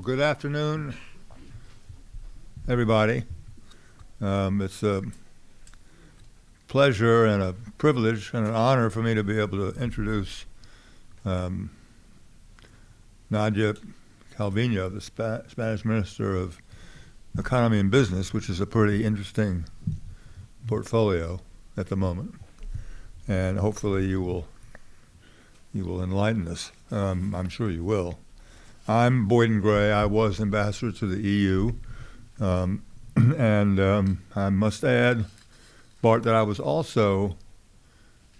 Well, good afternoon, everybody. It's a pleasure and a privilege and an honor for me to be able to introduce Nadia Calvino, the Spanish Minister of Economy and Business, which is a pretty interesting portfolio at the moment. And hopefully you will enlighten us. I'm sure you will. I'm Boyden Gray. I was ambassador to the EU. I must add, Bart, that I was also,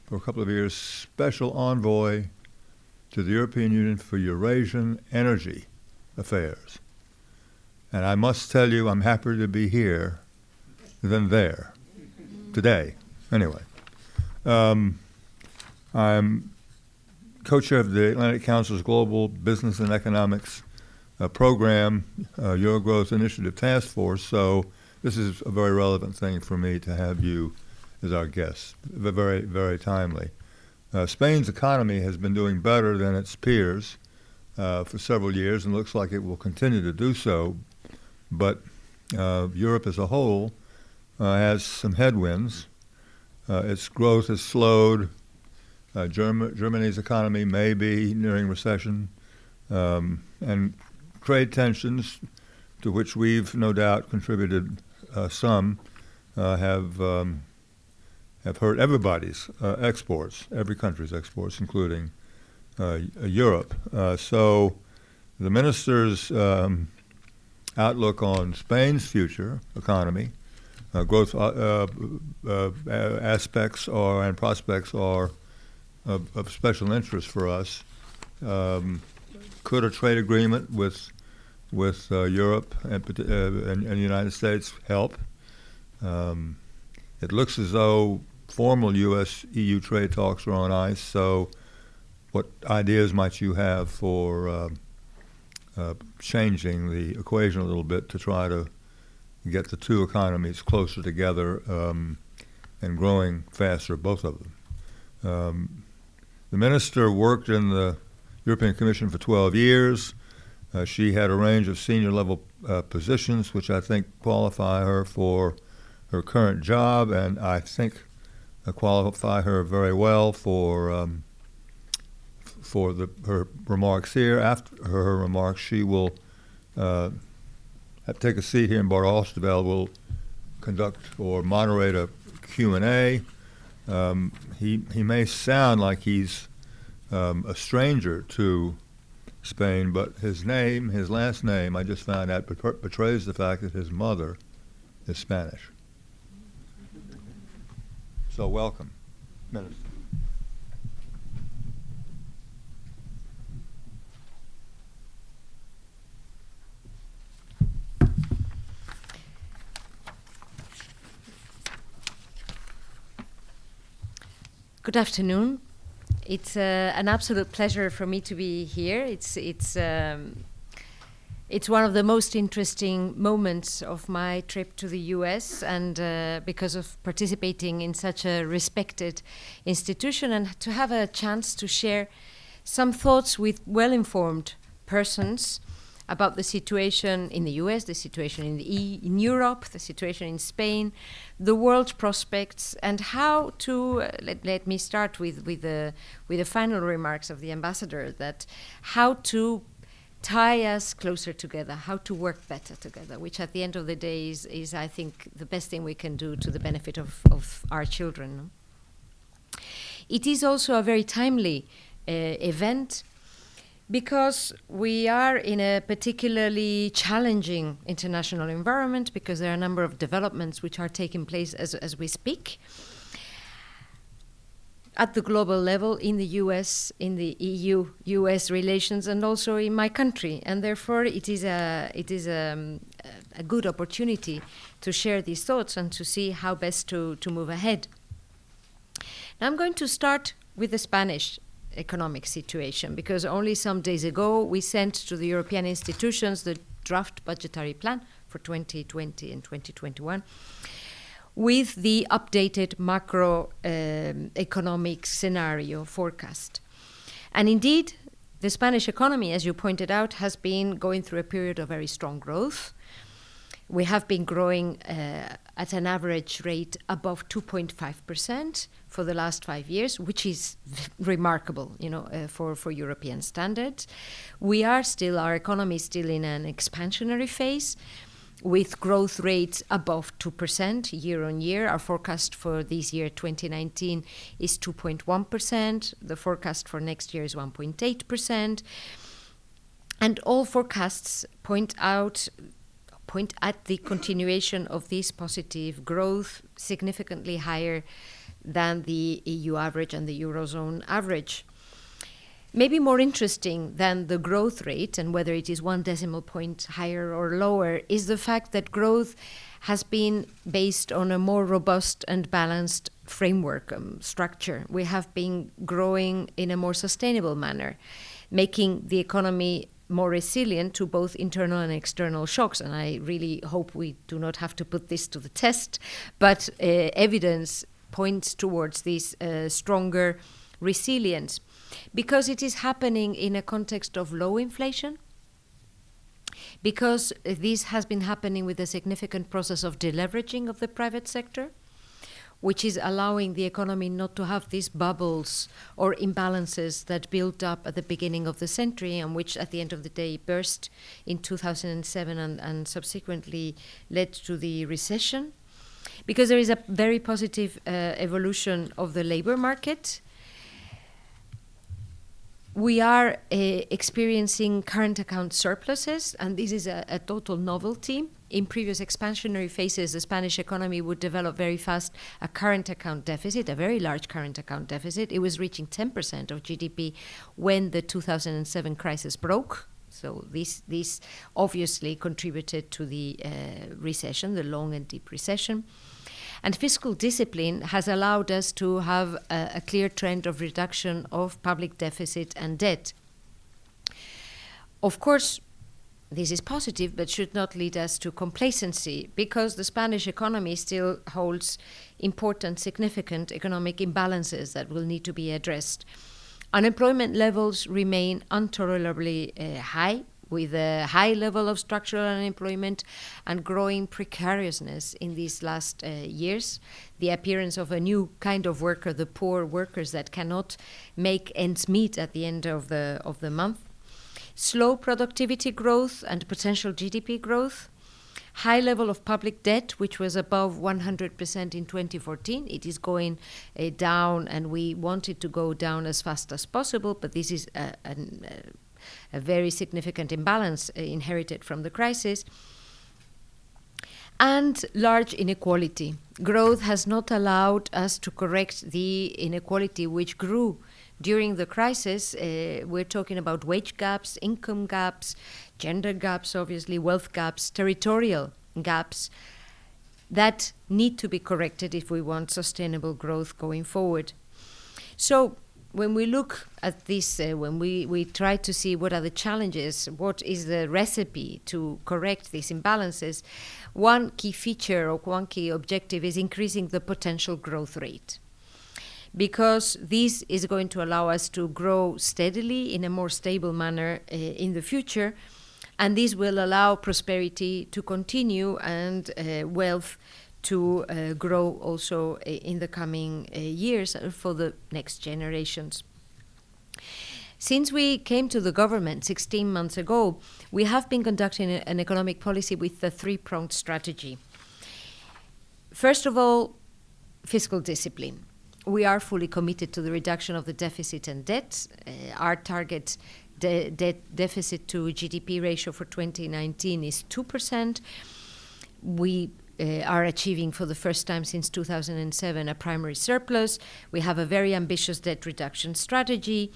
for a couple of years, special envoy to the European Union for Eurasian energy affairs. And I must tell you, I'm happier to be here than there today. Anyway, I'm co-chair of the Atlantic Council's Global Business and Economics program, Eurogrowth Initiative Task Force, so this is a very relevant thing for me to have you as our guest. Very, very timely. Spain's economy has been doing better than its peers for several years and looks like it will continue to do so, but Europe as a whole has some headwinds. Its growth has slowed. Germany's economy may be nearing recession, and trade tensions, to which we've no doubt contributed some, have hurt everybody's exports, every country's exports, including Europe. So the minister's outlook on Spain's future economy, growth aspects and prospects are of special interest for us. Could a trade agreement with Europe and the United States help? It looks as though formal U.S.-EU trade talks are on ice, so what ideas might you have for changing the equation a little bit to try to get the two economies closer together and growing faster, both of them? The minister worked in the European Commission for 12 years. She had a range of senior level positions, which I think qualify her for her current job, and I think qualify her very well for her remarks here. After her remarks, she will take a seat here, and Bart Oosterveld will conduct or moderate a Q&A. He may sound like he's a stranger to Spain, but his last name, I just found out, betrays the fact that his mother is Spanish. So welcome, Minister. Good afternoon. It's an absolute pleasure for me to be here. It's one of the most interesting moments of my trip to the US, and because of participating in such a respected institution and to have a chance to share some thoughts with well-informed persons about the situation in the US, the situation in Europe, the situation in Spain, the world prospects, and how to, let me start with the final remarks of the ambassador, that how to tie us closer together, how to work better together, which at the end of the day is I think, the best thing we can do to the benefit of our children. It is also a very timely event, because we are in a particularly challenging international environment, because there are a number of developments which are taking place as we speak at the global level, in the US, in the EU-US relations, and also in my country. And therefore it is a good opportunity to share these thoughts and to see how best to move ahead. Now I'm going to start with the Spanish economic situation, because only some days ago we sent to the European institutions the draft budgetary plan for 2020 and 2021 with the updated macroeconomic scenario forecast. And indeed, The Spanish economy, as you pointed out, has been going through a period of very strong growth. We have been growing at an average rate above 2.5% for the last 5 years, which is remarkable, for European standards. Our economy is still in an expansionary phase, with growth rates above 2% year on year. Our forecast for this year, 2019, is 2.1%. The forecast for next year is 1.8%. And all forecasts point at the continuation of this positive growth, significantly higher than the EU average and the Eurozone average. Maybe more interesting than the growth rate and whether it is 1 decimal point higher or lower is the fact that growth has been based on a more robust and balanced framework structure. We have been growing in a more sustainable manner, making the economy more resilient to both internal and external shocks. And I really hope we do not have to put this to the test, but evidence points towards this stronger resilience, because it is happening in a context of low inflation, because this has been happening with a significant process of deleveraging of the private sector, which is allowing the economy not to have these bubbles or imbalances that built up at the beginning of the century and which at the end of the day burst in 2007 and subsequently led to the recession. Because there is a very positive evolution of the labor market. We are experiencing current account surpluses, and this is a total novelty. In previous expansionary phases, the Spanish economy would develop very fast a current account deficit, a very large current account deficit. It was reaching 10% of GDP when the 2007 crisis broke. So this obviously contributed to the recession, the long and deep recession. And fiscal discipline has allowed us to have a clear trend of reduction of public deficit and debt. Of course, this is positive, but should not lead us to complacency, because the Spanish economy still holds important, significant economic imbalances that will need to be addressed. Unemployment levels remain intolerably high, with a high level of structural unemployment and growing precariousness in these last years. The appearance of a new kind of worker, the poor workers that cannot make ends meet at the end of the month. Slow productivity growth and potential GDP growth. High level of public debt, which was above 100% in 2014. It is going down, and we want it to go down as fast as possible, but this is a very significant imbalance inherited from the crisis. And large inequality. Growth has not allowed us to correct the inequality which grew during the crisis. We're talking about wage gaps, income gaps, gender gaps, obviously, wealth gaps, territorial gaps that need to be corrected if we want sustainable growth going forward. So when we look at this, when we try to see what are the challenges, what is the recipe to correct these imbalances, one key feature or one key objective is increasing the potential growth rate, because this is going to allow us to grow steadily in a more stable manner in the future, and this will allow prosperity to continue and wealth to grow also in the coming years for the next generations. Since we came to the government 16 months ago, we have been conducting an economic policy with a three-pronged strategy. First of all, fiscal discipline. We are fully committed to the reduction of the deficit and debt. Our target debt deficit to GDP ratio for 2019 is 2%. We are achieving for the first time since 2007 a primary surplus. We have a very ambitious debt reduction strategy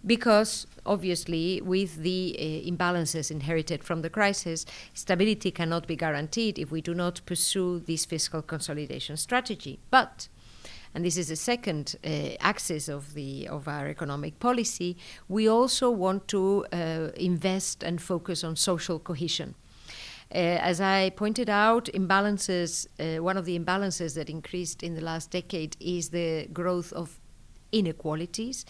because, obviously, with the imbalances inherited from the crisis, stability cannot be guaranteed if we do not pursue this fiscal consolidation strategy. But, and this is the second axis of our economic policy, we also want to invest and focus on social cohesion. As I pointed out, imbalances, one of the imbalances that increased in the last decade is the growth of inequalities.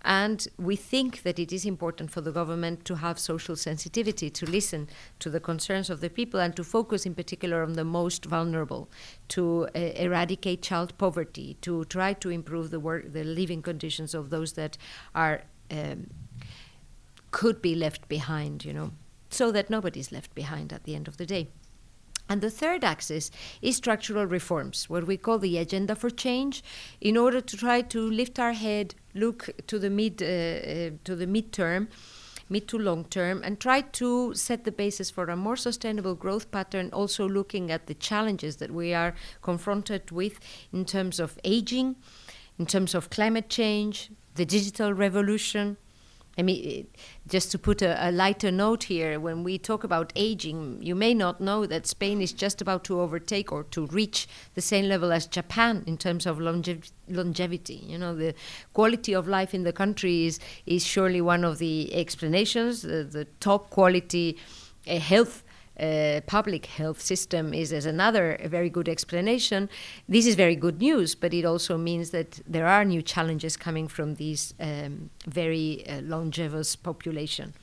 And we think that it is important for the government to have social sensitivity, to listen to the concerns of the people and to focus in particular on the most vulnerable, to eradicate child poverty, to try to improve the living conditions of those that are could be left behind, so that nobody's left behind at the end of the day. And the third axis is structural reforms, what we call the agenda for change, in order to try to lift our head, look to the midterm, mid to long term, and try to set the basis for a more sustainable growth pattern, also looking at the challenges that we are confronted with in terms of aging, in terms of climate change, the digital revolution. I mean, just to put a lighter note here, when we talk about aging, you may not know that Spain is just about to overtake or to reach the same level as Japan in terms of longevity. The quality of life in the country is surely one of the explanations. The top quality health public health system is as another very good explanation. This is very good news, but it also means that there are new challenges coming from this very longevous population.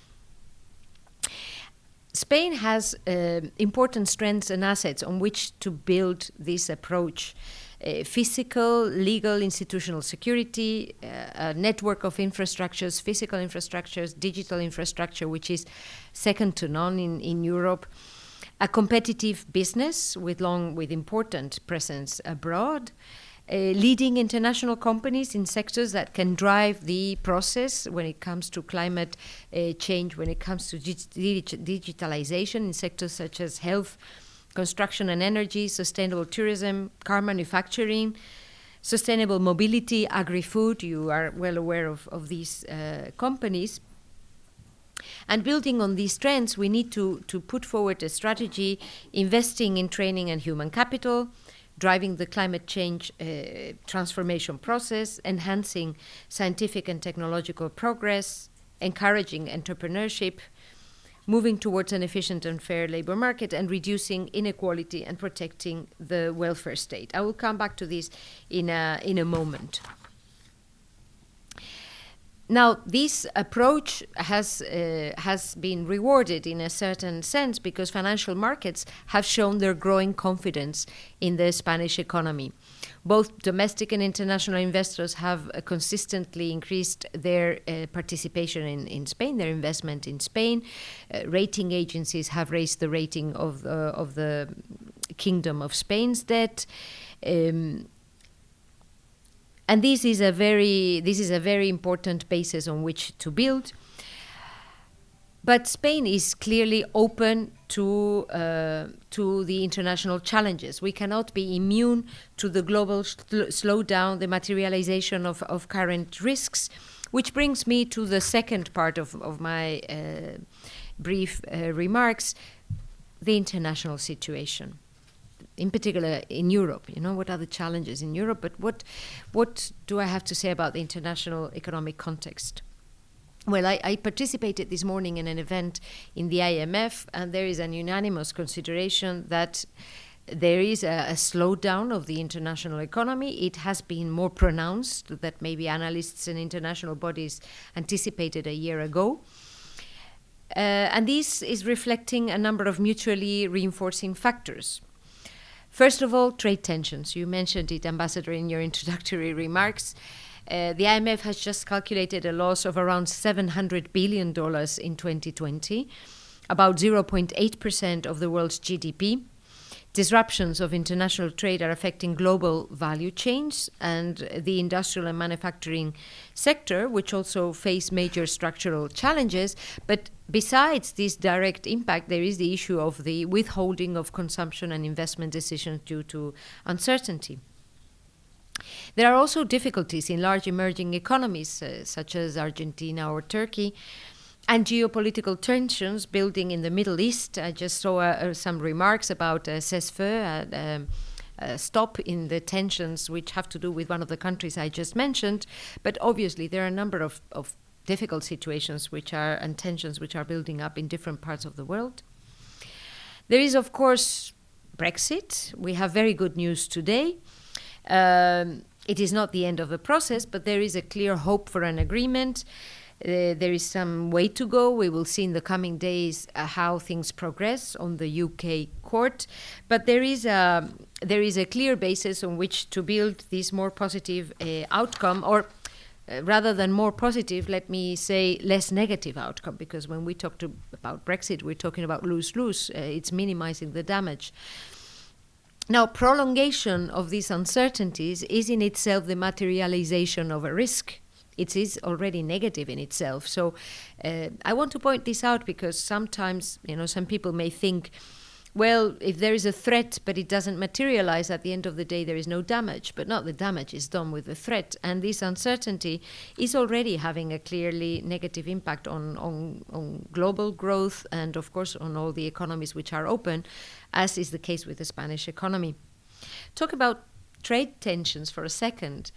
Spain has important strengths and assets on which to build this approach. Physical, legal, institutional security, a network of infrastructures, physical infrastructures, digital infrastructure, which is second to none in Europe, a competitive business with important presence abroad, leading international companies in sectors that can drive the process when it comes to climate change, when it comes to digitalization in sectors such as health, construction and energy, sustainable tourism, car manufacturing, sustainable mobility, agri-food. You are well aware of these companies. And building on these trends, we need to put forward a strategy investing in training and human capital, driving the climate change transformation process, enhancing scientific and technological progress, encouraging entrepreneurship, moving towards an efficient and fair labor market, and reducing inequality and protecting the welfare state. I will come back to this in a moment. Now, this approach has been rewarded in a certain sense because financial markets have shown their growing confidence in the Spanish economy. Both domestic and international investors have consistently increased their participation in Spain, their investment in Spain. Rating agencies have raised the rating of the Kingdom of Spain's debt. And this is a very important basis on which to build. But Spain is clearly open to the international challenges. We cannot be immune to the global slowdown, the materialization of current risks, which brings me to the second part of my brief remarks, the international situation. In particular in Europe, what are the challenges in Europe, but what do I have to say about the international economic context? Well, I participated this morning in an event in the IMF, and there is an unanimous consideration that there is a slowdown of the international economy. It has been more pronounced than maybe analysts and international bodies anticipated a year ago. And this is reflecting a number of mutually reinforcing factors. First of all, trade tensions. You mentioned it, Ambassador, in your introductory remarks. The IMF has just calculated a loss of around $700 billion in 2020, about 0.8% of the world's GDP. Disruptions of international trade are affecting global value chains and the industrial and manufacturing sector, which also face major structural challenges. But besides this direct impact, there is the issue of the withholding of consumption and investment decisions due to uncertainty. There are also difficulties in large emerging economies, such as Argentina or Turkey, and geopolitical tensions building in the Middle East. I just saw some remarks about cessez-feu, a stop in the tensions which have to do with one of the countries I just mentioned. But obviously there are a number of difficult situations and tensions which are building up in different parts of the world. There is, of course, Brexit. We have very good news today. It is not the end of the process, but there is a clear hope for an agreement. There is some way to go. We will see in the coming days how things progress on the UK court. But there is a clear basis on which to build this more positive outcome, or rather than more positive, let me say less negative outcome, because when we talk about Brexit, we're talking about lose-lose. It's minimizing the damage. Now, prolongation of these uncertainties is in itself the materialization of a risk. It is already negative in itself. So I want to point this out because sometimes, some people may think, well, if there is a threat but it doesn't materialize, at the end of the day there is no damage. But no, the damage is done with the threat. And this uncertainty is already having a clearly negative impact on global growth and, of course, on all the economies which are open, as is the case with the Spanish economy. Talk about trade tensions for a second.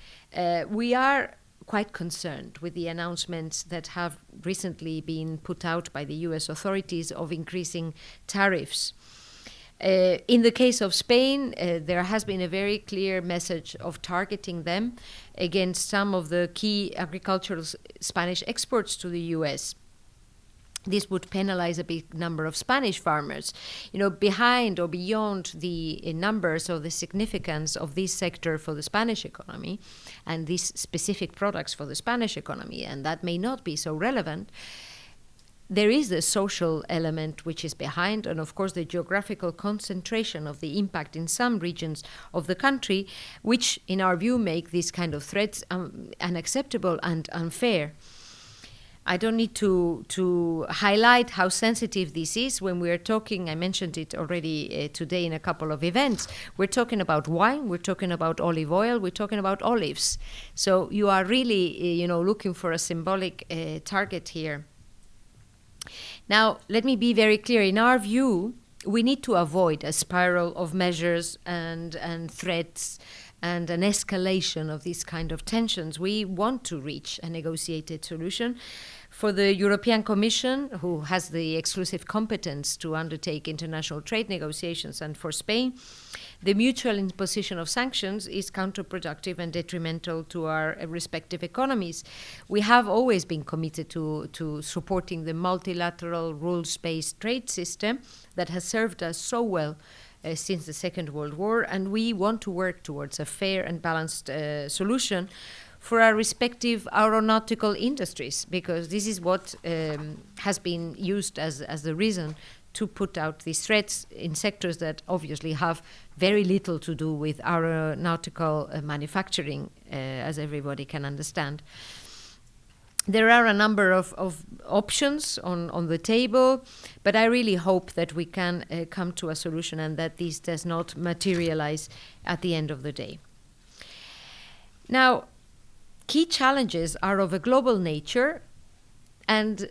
We are quite concerned with the announcements that have recently been put out by the US authorities of increasing tariffs. In the case of Spain, there has been a very clear message of targeting them against some of the key agricultural Spanish exports to the US. This would penalize a big number of Spanish farmers. Behind or beyond the numbers or the significance of this sector for the Spanish economy and these specific products for the Spanish economy, and that may not be so relevant, there is the social element which is behind, and of course the geographical concentration of the impact in some regions of the country, which in our view make these kind of threats unacceptable and unfair. I don't need to highlight how sensitive this is when we are talking. I mentioned it already today in a couple of events. We're talking about wine, we're talking about olive oil, we're talking about olives. So you are really, looking for a symbolic target here. Now, let me be very clear. In our view, we need to avoid a spiral of measures and threats and an escalation of these kind of tensions. We want to reach a negotiated solution. For the European Commission, who has the exclusive competence to undertake international trade negotiations, and for Spain, the mutual imposition of sanctions is counterproductive and detrimental to our respective economies. We have always been committed to supporting the multilateral rules-based trade system that has served us so well since the Second World War, and we want to work towards a fair and balanced solution for our respective aeronautical industries, because this is what has been used as the reason to put out these threats in sectors that obviously have very little to do with aeronautical manufacturing, as everybody can understand. There are a number of options on the table, but I really hope that we can come to a solution and that this does not materialize at the end of the day. Now, key challenges are of a global nature, and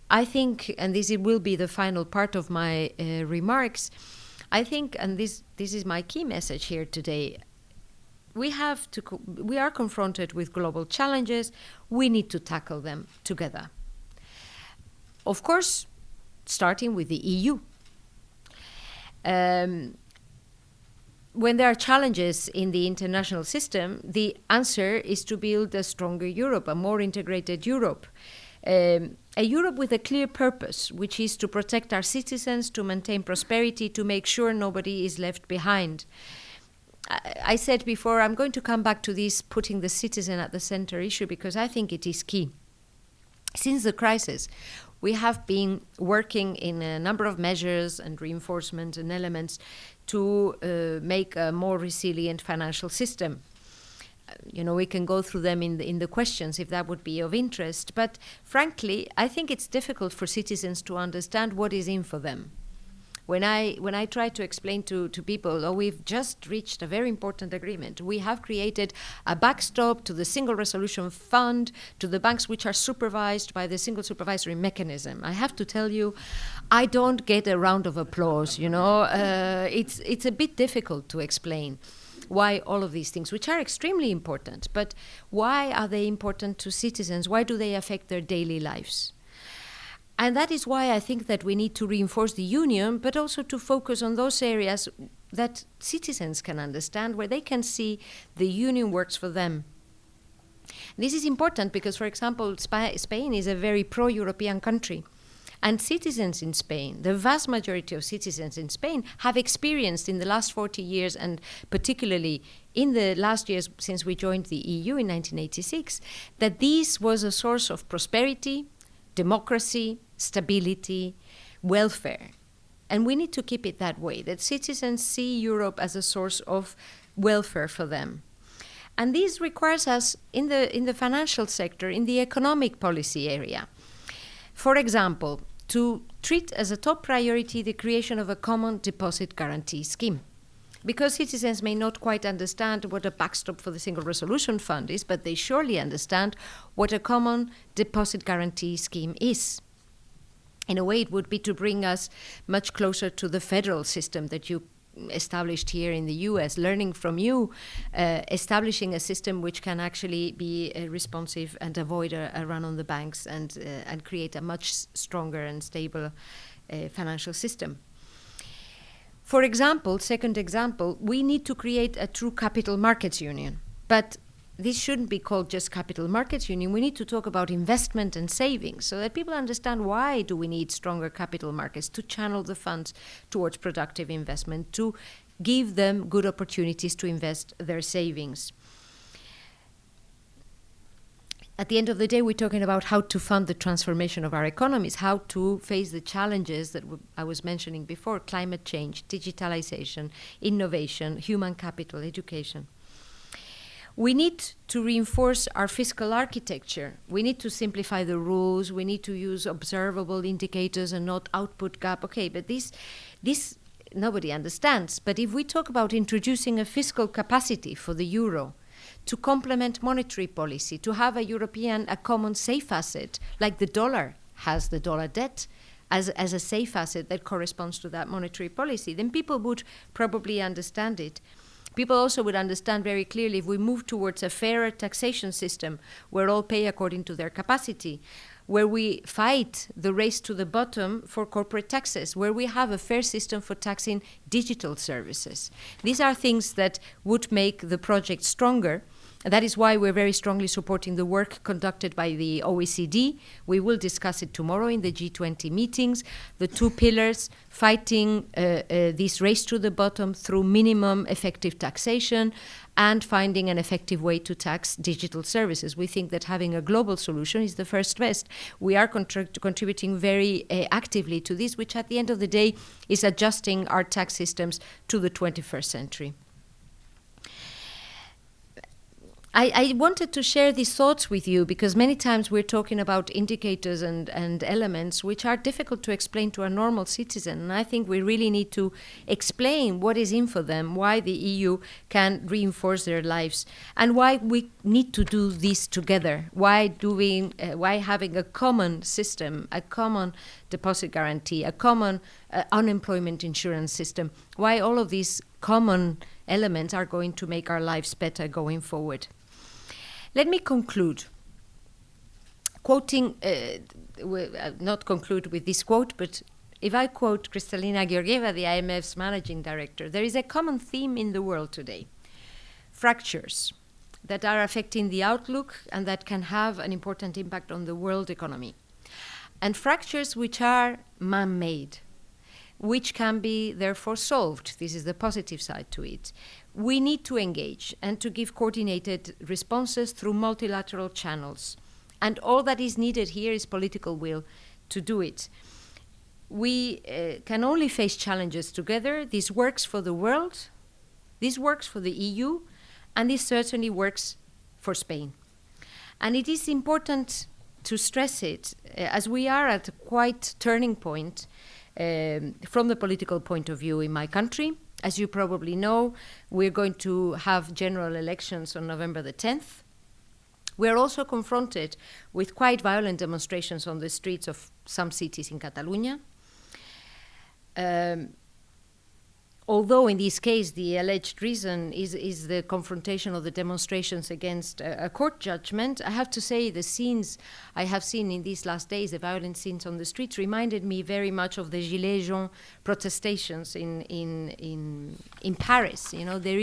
I think, and this will be the final part of my remarks, I think, and this is my key message here today, we are confronted with global challenges. We need to tackle them together. Of course, starting with the EU. When there are challenges in the international system, the answer is to build a stronger Europe, a more integrated Europe. A Europe with a clear purpose, which is to protect our citizens, to maintain prosperity, to make sure nobody is left behind. I said before, I'm going to come back to this putting the citizen at the center issue because I think it is key. Since the crisis, we have been working in a number of measures and reinforcement and elements to make a more resilient financial system. We can go through them in the questions if that would be of interest. But frankly, I think it's difficult for citizens to understand what is in for them. When I try to explain to people, we've just reached a very important agreement. We have created a backstop to the Single Resolution Fund, to the banks which are supervised by the Single Supervisory Mechanism. I have to tell you, I don't get a round of applause. It's a bit difficult to explain why all of these things, which are extremely important, but why are they important to citizens? Why do they affect their daily lives? And that is why I think that we need to reinforce the union, but also to focus on those areas that citizens can understand, where they can see the union works for them. This is important because, for example, Spain is a very pro-European country. And citizens in Spain, the vast majority of citizens in Spain, have experienced in the last 40 years, and particularly in the last years since we joined the EU in 1986, that this was a source of prosperity, democracy, stability, welfare. And we need to keep it that way, that citizens see Europe as a source of welfare for them. And this requires us in the financial sector, in the economic policy area. For example, to treat as a top priority the creation of a common deposit guarantee scheme. Because citizens may not quite understand what a backstop for the Single Resolution Fund is, but they surely understand what a common deposit guarantee scheme is. In a way, it would be to bring us much closer to the federal system that you established here in the US, learning from you, establishing a system which can actually be responsive and avoid a run on the banks and create a much stronger and stable financial system. For example, second example, we need to create a true capital markets union. But this shouldn't be called just capital markets union. We need to talk about investment and savings so that people understand why do we need stronger capital markets to channel the funds towards productive investment, to give them good opportunities to invest their savings. At the end of the day, we're talking about how to fund the transformation of our economies, how to face the challenges that I was mentioning before: climate change, digitalization, innovation, human capital, education. We need to reinforce our fiscal architecture. We need to simplify the rules. We need to use observable indicators and not output gap. Okay, but this nobody understands. But if we talk about introducing a fiscal capacity for the euro to complement monetary policy, to have a common safe asset, like the dollar has the dollar debt as a safe asset that corresponds to that monetary policy, then people would probably understand it. People also would understand very clearly if we move towards a fairer taxation system where all pay according to their capacity, where we fight the race to the bottom for corporate taxes, where we have a fair system for taxing digital services. These are things that would make the project stronger. And that is why we're very strongly supporting the work conducted by the OECD. We will discuss it tomorrow in the G20 meetings. The two pillars: fighting this race to the bottom through minimum effective taxation and finding an effective way to tax digital services. We think that having a global solution is the first best. We are contributing very actively to this, which at the end of the day is adjusting our tax systems to the 21st century. I wanted to share these thoughts with you because many times we're talking about indicators and elements which are difficult to explain to a normal citizen. And I think we really need to explain what is in for them, why the EU can reinforce their lives, and why we need to do this together. Why having a common system, a common deposit guarantee, a common unemployment insurance system, why all of these common elements are going to make our lives better going forward. Let me conclude, not conclude with this quote, but if I quote Kristalina Georgieva, the IMF's managing director, there is a common theme in the world today: fractures that are affecting the outlook and that can have an important impact on the world economy. And fractures which are man-made, which can be therefore solved. This is the positive side to it. We need to engage and to give coordinated responses through multilateral channels. And all that is needed here is political will to do it. We can only face challenges together. This works for the world, this works for the EU, and this certainly works for Spain. And it is important to stress it, as we are at a quite turning point from the political point of view in my country. As you probably know, we're going to have general elections on November the 10th. We're also confronted with quite violent demonstrations on the streets of some cities in Catalonia. although in this case the alleged reason is the confrontation of the demonstrations against a court judgment, I have to say the scenes I have seen in these last days, the violent scenes on the streets, reminded me very much of the Gilets jaunes protestations in Paris. You know, there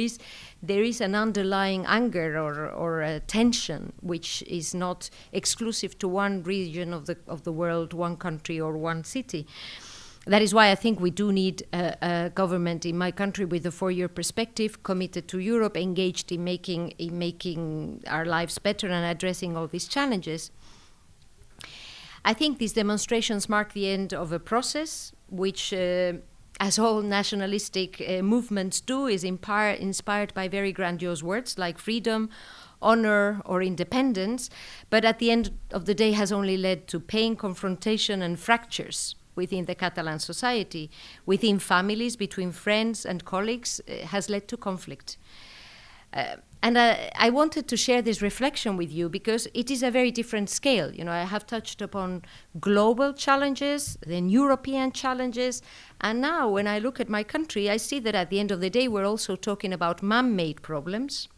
is an underlying anger or a tension which is not exclusive to one region of the world, one country or one city. That is why I think we do need a government in my country with a 4-year perspective, committed to Europe, engaged in making our lives better and addressing all these challenges. I think these demonstrations mark the end of a process which, as all nationalistic movements do, is inspired by very grandiose words like freedom, honor, or independence, but at the end of the day has only led to pain, confrontation, and fractures within the Catalan society, within families, between friends and colleagues, has led to conflict. And I wanted to share this reflection with you because it is a very different scale. You know, I have touched upon global challenges, then European challenges, and now when I look at my country, I see that at the end of the day, we're also talking about man-made problems.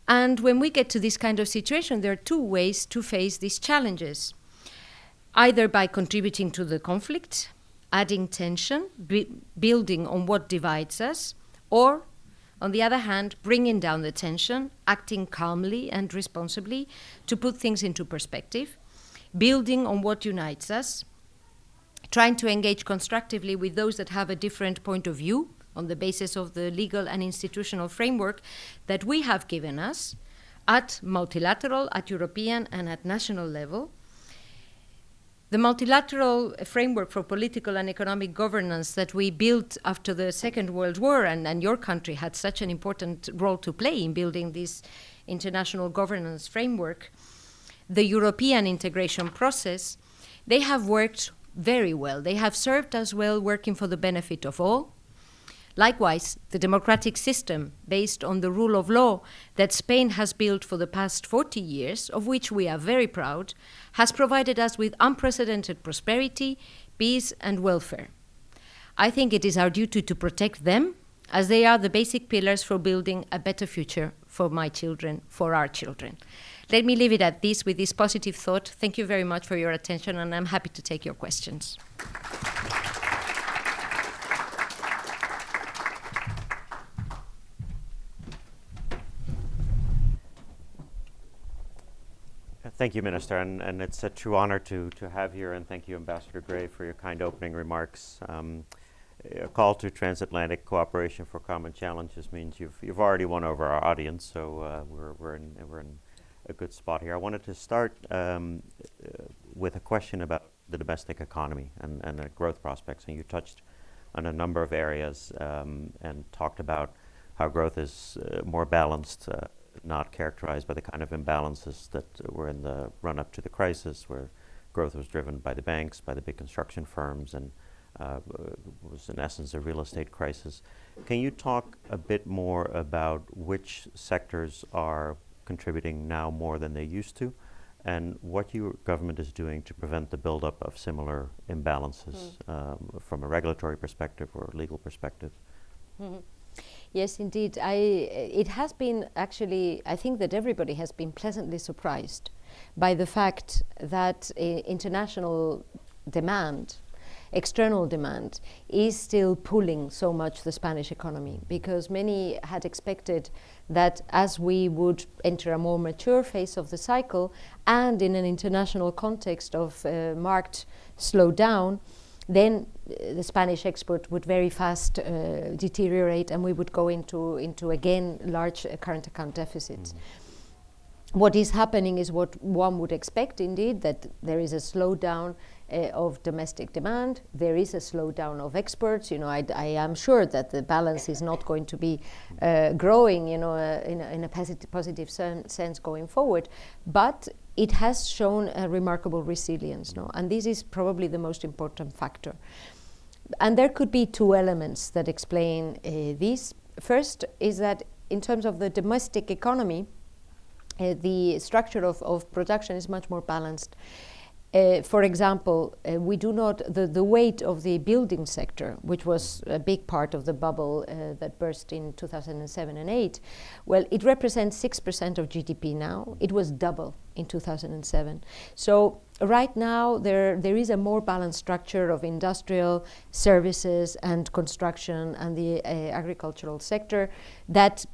And when we get to this kind of situation, there are two ways to face these challenges. Either by contributing to the conflict, adding tension, building on what divides us, or, on the other hand, bringing down the tension, acting calmly and responsibly to put things into perspective, building on what unites us, trying to engage constructively with those that have a different point of view on the basis of the legal and institutional framework that we have given us at multilateral, at European, and at national level. The multilateral framework for political and economic governance that we built after the Second World War, and your country had such an important role to play in building this international governance framework, the European integration process, they have worked very well. They have served us well, working for the benefit of all. Likewise, the democratic system based on the rule of law that Spain has built for the past 40 years, of which we are very proud, has provided us with unprecedented prosperity, peace, and welfare. I think it is our duty to protect them, as they are the basic pillars for building a better future for my children, for our children. Let me leave it at this with this positive thought. Thank you very much for your attention, and I'm happy to take your questions. Thank you, Minister, and it's a true honor to have you, and thank you, Ambassador Gray, for your kind opening remarks. A call to transatlantic cooperation for common challenges means you've already won over our audience, so we're in a good spot here. I wanted to start with a question about the domestic economy and the growth prospects, and you touched on a number of areas and talked about how growth is more balanced, not characterized by the kind of imbalances that were in the run-up to the crisis, where growth was driven by the banks, by the big construction firms, and was in essence a real estate crisis. Can you talk a bit more about which sectors are contributing now more than they used to, and what your government is doing to prevent the buildup of similar imbalances from a regulatory perspective or legal perspective? Mm-hmm. Yes, indeed. It has been actually, I think that everybody has been pleasantly surprised by the fact that international demand, external demand, is still pulling so much the Spanish economy, because many had expected that as we would enter a more mature phase of the cycle and in an international context of marked slowdown, then the Spanish export would very fast deteriorate, and we would go into again large current account deficits. What is happening is what one would expect, indeed, that there is a slowdown of domestic demand, there is a slowdown of exports. You know, I am sure that the balance is not going to be growing, you know, in a positive sense going forward, but it has shown a remarkable resilience, no? And this is probably the most important factor. And there could be two elements that explain this. First is that in terms of the domestic economy, the structure of production is much more balanced. For example, we do not, the weight of the building sector, which was a big part of the bubble that burst in 2007 and 8, well, it represents 6% of GDP now. It was double in 2007. So right now, there is a more balanced structure of industrial services and construction and the agricultural sector that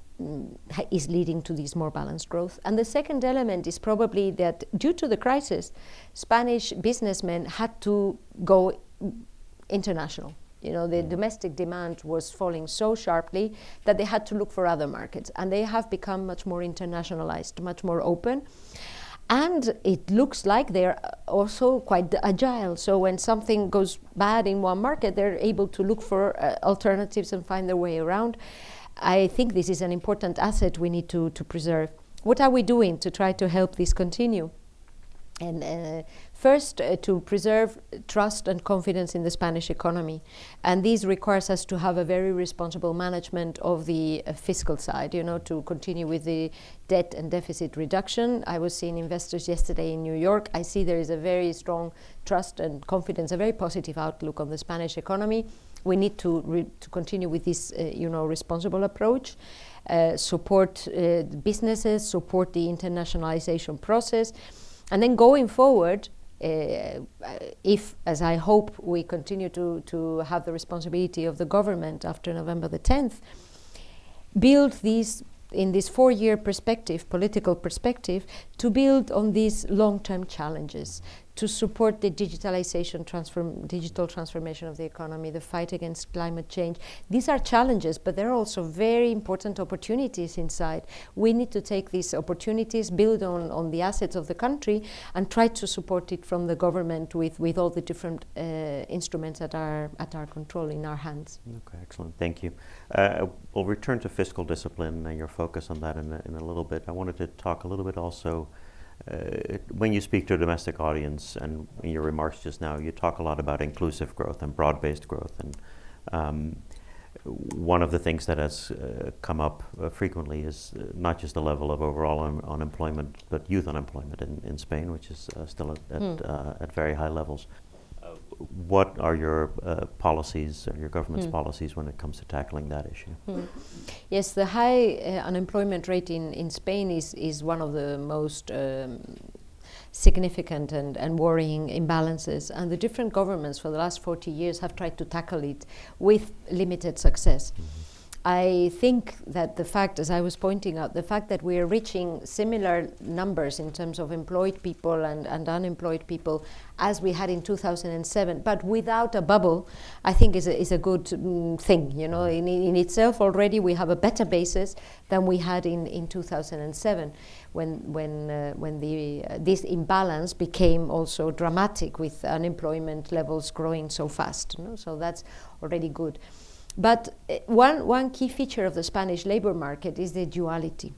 is leading to this more balanced growth. And the second element is probably that due to the crisis, Spanish businessmen had to go international. You know, the domestic demand was falling so sharply that they had to look for other markets, and they have become much more internationalized, much more open. And it looks like they're also quite agile. So when something goes bad in one market, they're able to look for alternatives and find their way around. I think this is an important asset we need to preserve. What are we doing to try to help this continue? And first, to preserve trust and confidence in the Spanish economy. And this requires us to have a very responsible management of the fiscal side, you know, to continue with the debt and deficit reduction. I was seeing investors yesterday in New York. I see there is a very strong trust and confidence, a very positive outlook on the Spanish economy. We need to continue with this, responsible approach, support businesses, support the internationalization process. And then going forward, if, as I hope, we continue to have the responsibility of the government after November the 10th, build these, in this 4-year perspective, political perspective, to build on these long-term challenges, to support the digitalization, digital transformation of the economy, the fight against climate change. These are challenges, but there are also very important opportunities inside. We need to take these opportunities, build on the assets of the country, and try to support it from the government with all the different instruments at our control, in our hands. Okay, excellent. Thank you. We'll return to fiscal discipline and your focus on that in a little bit. I wanted to talk a little bit also. When you speak to a domestic audience, and in your remarks just now, you talk a lot about inclusive growth and broad-based growth. And one of the things that has come up frequently is not just the level of overall unemployment, but youth unemployment in Spain, which is still at very high levels. What are your policies, or your government's policies, when it comes to tackling that issue? Yes, the high unemployment rate in Spain is one of the most significant and worrying imbalances. And the different governments for the last 40 years have tried to tackle it with limited success. I think that the fact, as I was pointing out, the fact that we are reaching similar numbers in terms of employed people and unemployed people as we had in 2007, but without a bubble, I think is a good thing. You know, in itself already we have a better basis than we had in 2007, when this imbalance became also dramatic with unemployment levels growing so fast. You know? So that's already good. But one key feature of the Spanish labor market is the duality.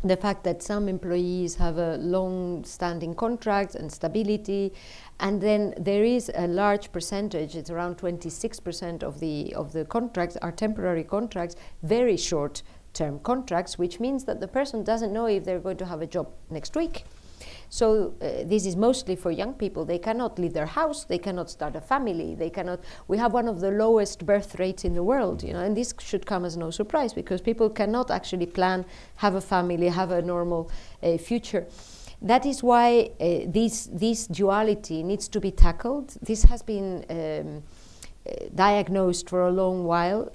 The fact that some employees have a long-standing contract and stability, and then there is a large percentage, it's around 26% of the contracts are temporary contracts, very short-term contracts, which means that the person doesn't know if they're going to have a job next week. So this is mostly for young people. They cannot leave their house, they cannot start a family, we have one of the lowest birth rates in the world, you know, and this should come as no surprise, because people cannot actually plan, have a family, have a normal future. That is why this duality needs to be tackled. This has been diagnosed for a long while.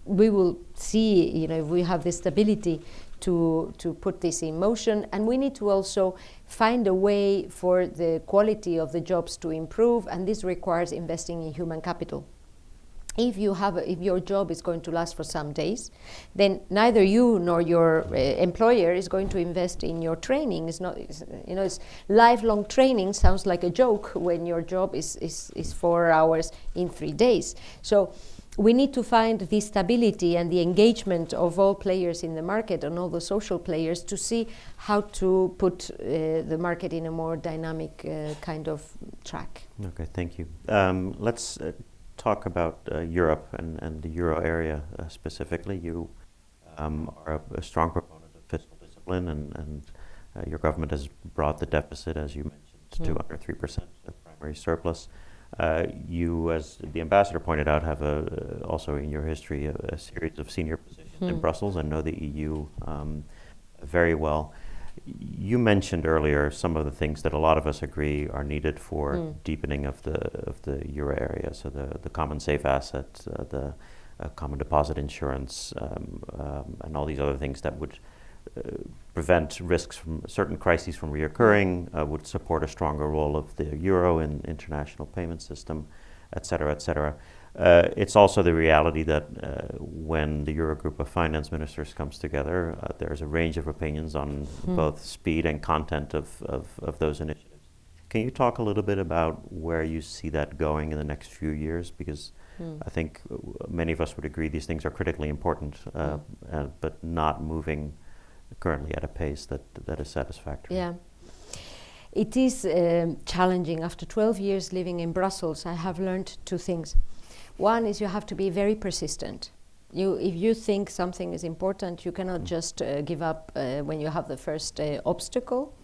We will see, you know, if we have the stability to put this in motion, and we need to also find a way for the quality of the jobs to improve, and this requires investing in human capital. If your job is going to last for some days, then neither you nor your employer is going to invest in your training. It's lifelong training sounds like a joke when your job is 4 hours in 3 days. So we need to find the stability and the engagement of all players in the market and all the social players to see how to put the market in a more dynamic kind of track. Okay, thank you. Let's talk about Europe and the euro area specifically. You are a strong proponent of fiscal discipline, and your government has brought the deficit, as you mentioned, to under 3% of primary surplus. You, as the ambassador pointed out, have also in your history a series of senior positions in Brussels and know the EU very well. You mentioned earlier some of the things that a lot of us agree are needed for deepening of the euro area. So the common safe asset, the common deposit insurance, and all these other things that would prevent risks from certain crises from reoccurring, would support a stronger role of the euro in international payment system, et cetera, et cetera. It's also the reality that when the Eurogroup of finance ministers comes together, there's a range of opinions on both speed and content of those initiatives. Can you talk a little bit about where you see that going in the next few years? Because I think many of us would agree these things are critically important, but not moving currently at a pace that is satisfactory. Yeah. It is challenging. After 12 years living in Brussels, I have learned two things. One is you have to be very persistent. If you think something is important, you cannot just give up when you have the first obstacle.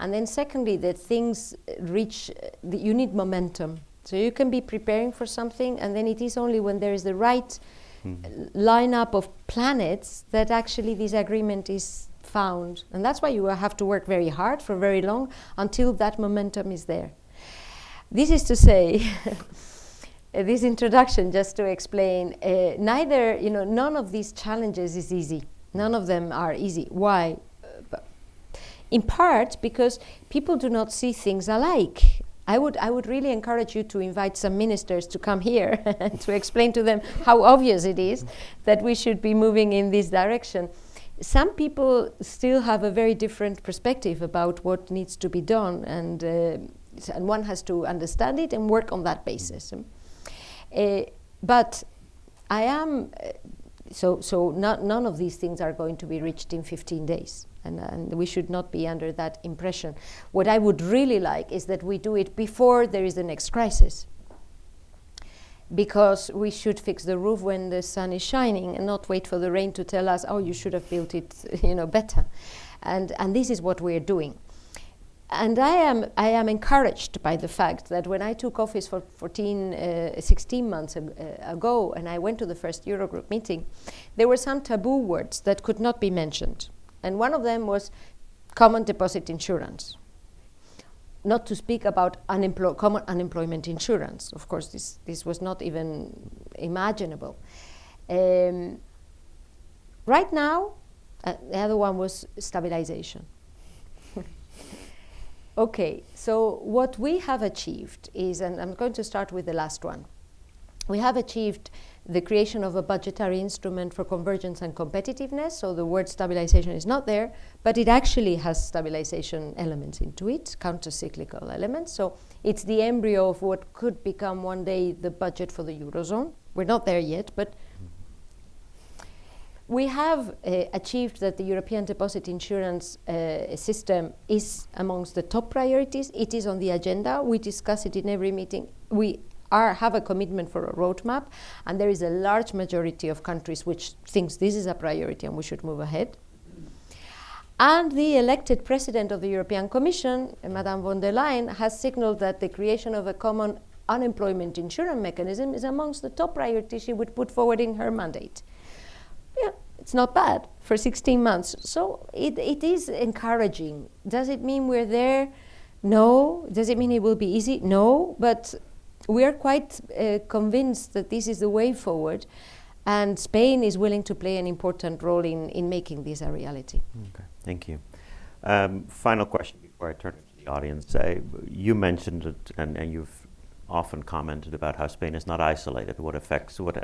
And then secondly, that things reach, you need momentum. So you can be preparing for something, and then it is only when there is the right lineup of planets that actually this agreement is found. And that's why you have to work very hard for very long until that momentum is there. This is to say, this introduction just to explain, none of these challenges is easy. None of them are easy. Why? In part because people do not see things alike. I would really encourage you to invite some ministers to come here to explain to them how obvious it is that we should be moving in this direction. Some people still have a very different perspective about what needs to be done, and one has to understand it and work on that basis. But I am none of these things are going to be reached in 15 days. And we should not be under that impression. What I would really like is that we do it before there is the next crisis. Because we should fix the roof when the sun is shining and not wait for the rain to tell us, oh, you should have built it better. And this is what we're doing. And I am encouraged by the fact that when I took office for 16 months ago, and I went to the first Eurogroup meeting, there were some taboo words that could not be mentioned. And one of them was common deposit insurance. Not to speak about common unemployment insurance. Of course, this was not even imaginable. Right now, the other one was stabilization. Okay, so what we have achieved is, and I'm going to start with the last one. We have achieved the creation of a budgetary instrument for convergence and competitiveness. So the word stabilization is not there, but it actually has stabilization elements into it, counter-cyclical elements. So it's the embryo of what could become one day the budget for the Eurozone. We're not there yet, but we have achieved that the European deposit insurance system is amongst the top priorities. It is on the agenda. We discuss it in every meeting. We have a commitment for a roadmap, and there is a large majority of countries which thinks this is a priority and we should move ahead. And the elected president of the European Commission, Madame von der Leyen, has signaled that the creation of a common unemployment insurance mechanism is amongst the top priorities she would put forward in her mandate. Yeah, it's not bad for 16 months. So it is encouraging. Does it mean we're there? No. Does it mean it will be easy? No. But we are quite convinced that this is the way forward, and Spain is willing to play an important role in making this a reality. Okay, thank you. Final question before I turn it to the audience. You mentioned it, and you've often commented about how Spain is not isolated. What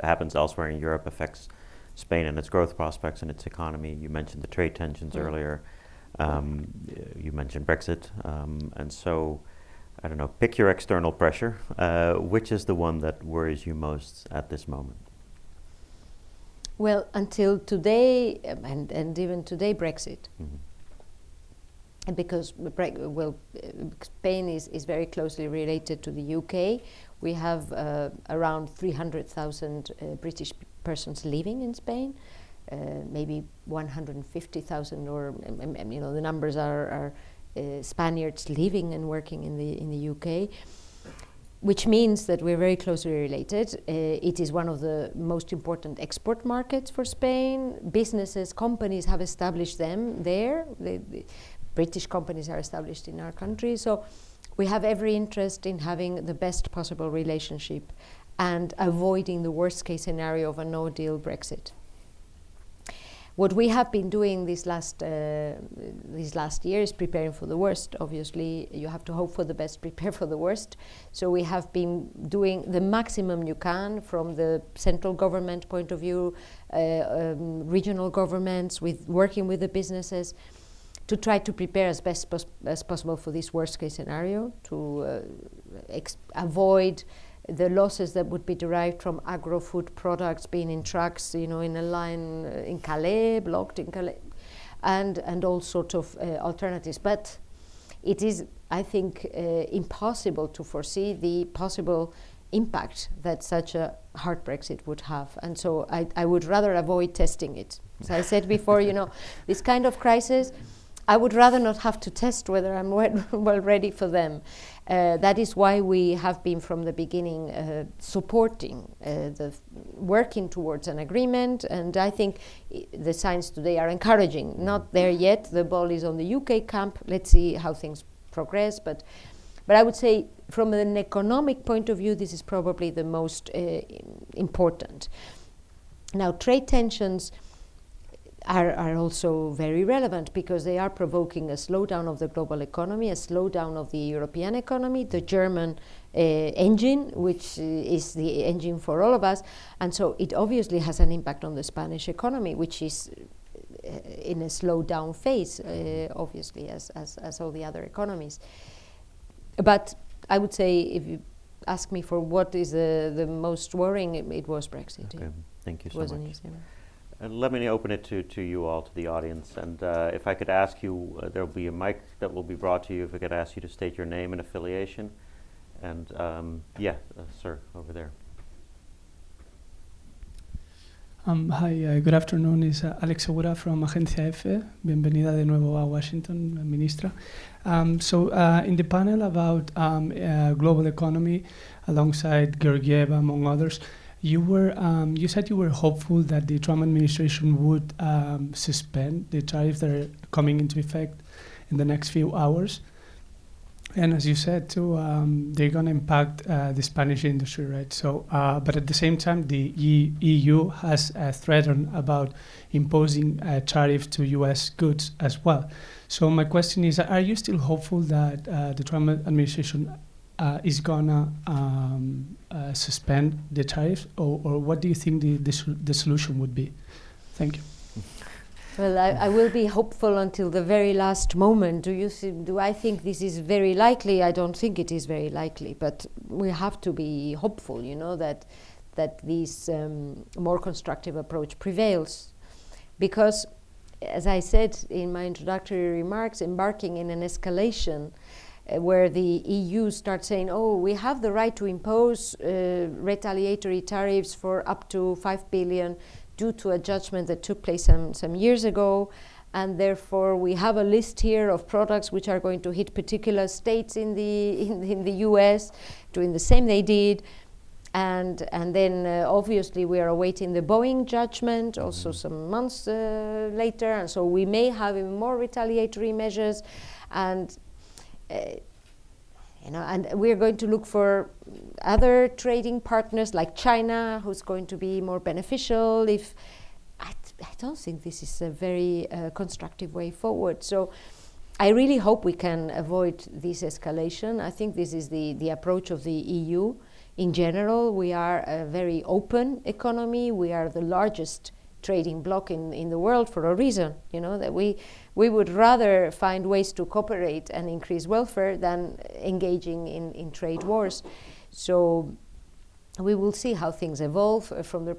happens elsewhere in Europe affects Spain and its growth prospects and its economy. You mentioned the trade tensions earlier. You mentioned Brexit, and so, I don't know, pick your external pressure. Which is the one that worries you most at this moment? Well, until today, and even today, Brexit. And because Spain is very closely related to the UK. We have around 300,000 British persons living in Spain, maybe 150,000, or the numbers are Spaniards living and working in the UK, which means that we're very closely related. It is one of the most important export markets for Spain. Businesses, companies have established them there. The British companies are established in our country. So we have every interest in having the best possible relationship and avoiding the worst case scenario of a no-deal Brexit. What we have been doing this last year is preparing for the worst. Obviously, you have to hope for the best, prepare for the worst. So we have been doing the maximum you can from the central government point of view, regional governments, working with the businesses, to try to prepare as best as possible for this worst case scenario, to avoid the losses that would be derived from agro-food products being in trucks, in a line in Calais, blocked in Calais, and all sorts of alternatives. But it is, I think, impossible to foresee the possible impact that such a hard Brexit would have. And so I would rather avoid testing it. As I said before, this kind of crisis, I would rather not have to test whether I'm well ready for them. That is why we have been from the beginning supporting working towards an agreement, and I think the signs today are encouraging. Not there yet, the ball is on the UK camp. Let's see how things progress, but I would say from an economic point of view, this is probably the most important. Now, trade tensions are also very relevant because they are provoking a slowdown of the global economy, a slowdown of the European economy, the German engine, which is the engine for all of us. And so it obviously has an impact on the Spanish economy, which is in a slowdown phase, obviously, as all the other economies. But I would say, if you ask me for what is the most worrying, it was Brexit. Okay. Yeah. Thank you so Wasn't much. easy. And let me open it to you all, to the audience. And if I could ask you, there will be a mic that will be brought to you. If I could ask you to state your name and affiliation. And sir, over there. Hi, good afternoon. It's Alex Segura from Agencia F. Bienvenida de nuevo a Washington, Ministra. So in the panel about global economy, alongside Georgieva, among others, you said you were hopeful that the Trump administration would suspend the tariffs that are coming into effect in the next few hours. And as you said too, they're going to impact the Spanish industry, right? So, but at the same time, the EU has threatened about imposing tariffs to U.S. goods as well. So my question is, are you still hopeful that the Trump administration is gonna suspend the tariffs, or what do you think the solution would be? Thank you. Well, I will be hopeful until the very last moment. Do I think this is very likely? I don't think it is very likely, but we have to be hopeful, that this more constructive approach prevails. Because, as I said in my introductory remarks, embarking in an escalation where the EU starts saying, we have the right to impose retaliatory tariffs for up to 5 billion due to a judgment that took place some years ago, and therefore we have a list here of products which are going to hit particular states in the US, doing the same they did, and then obviously we are awaiting the Boeing judgment also some months later, and so we may have even more retaliatory measures, and and we're going to look for other trading partners like China, who's going to be more beneficial. I don't think this is a very constructive way forward. So I really hope we can avoid this escalation. I think this is the approach of the EU. In general, we are a very open economy. We are the largest trading bloc in the world for a reason, that we would rather find ways to cooperate and increase welfare than engaging in trade wars. So we will see how things evolve. From the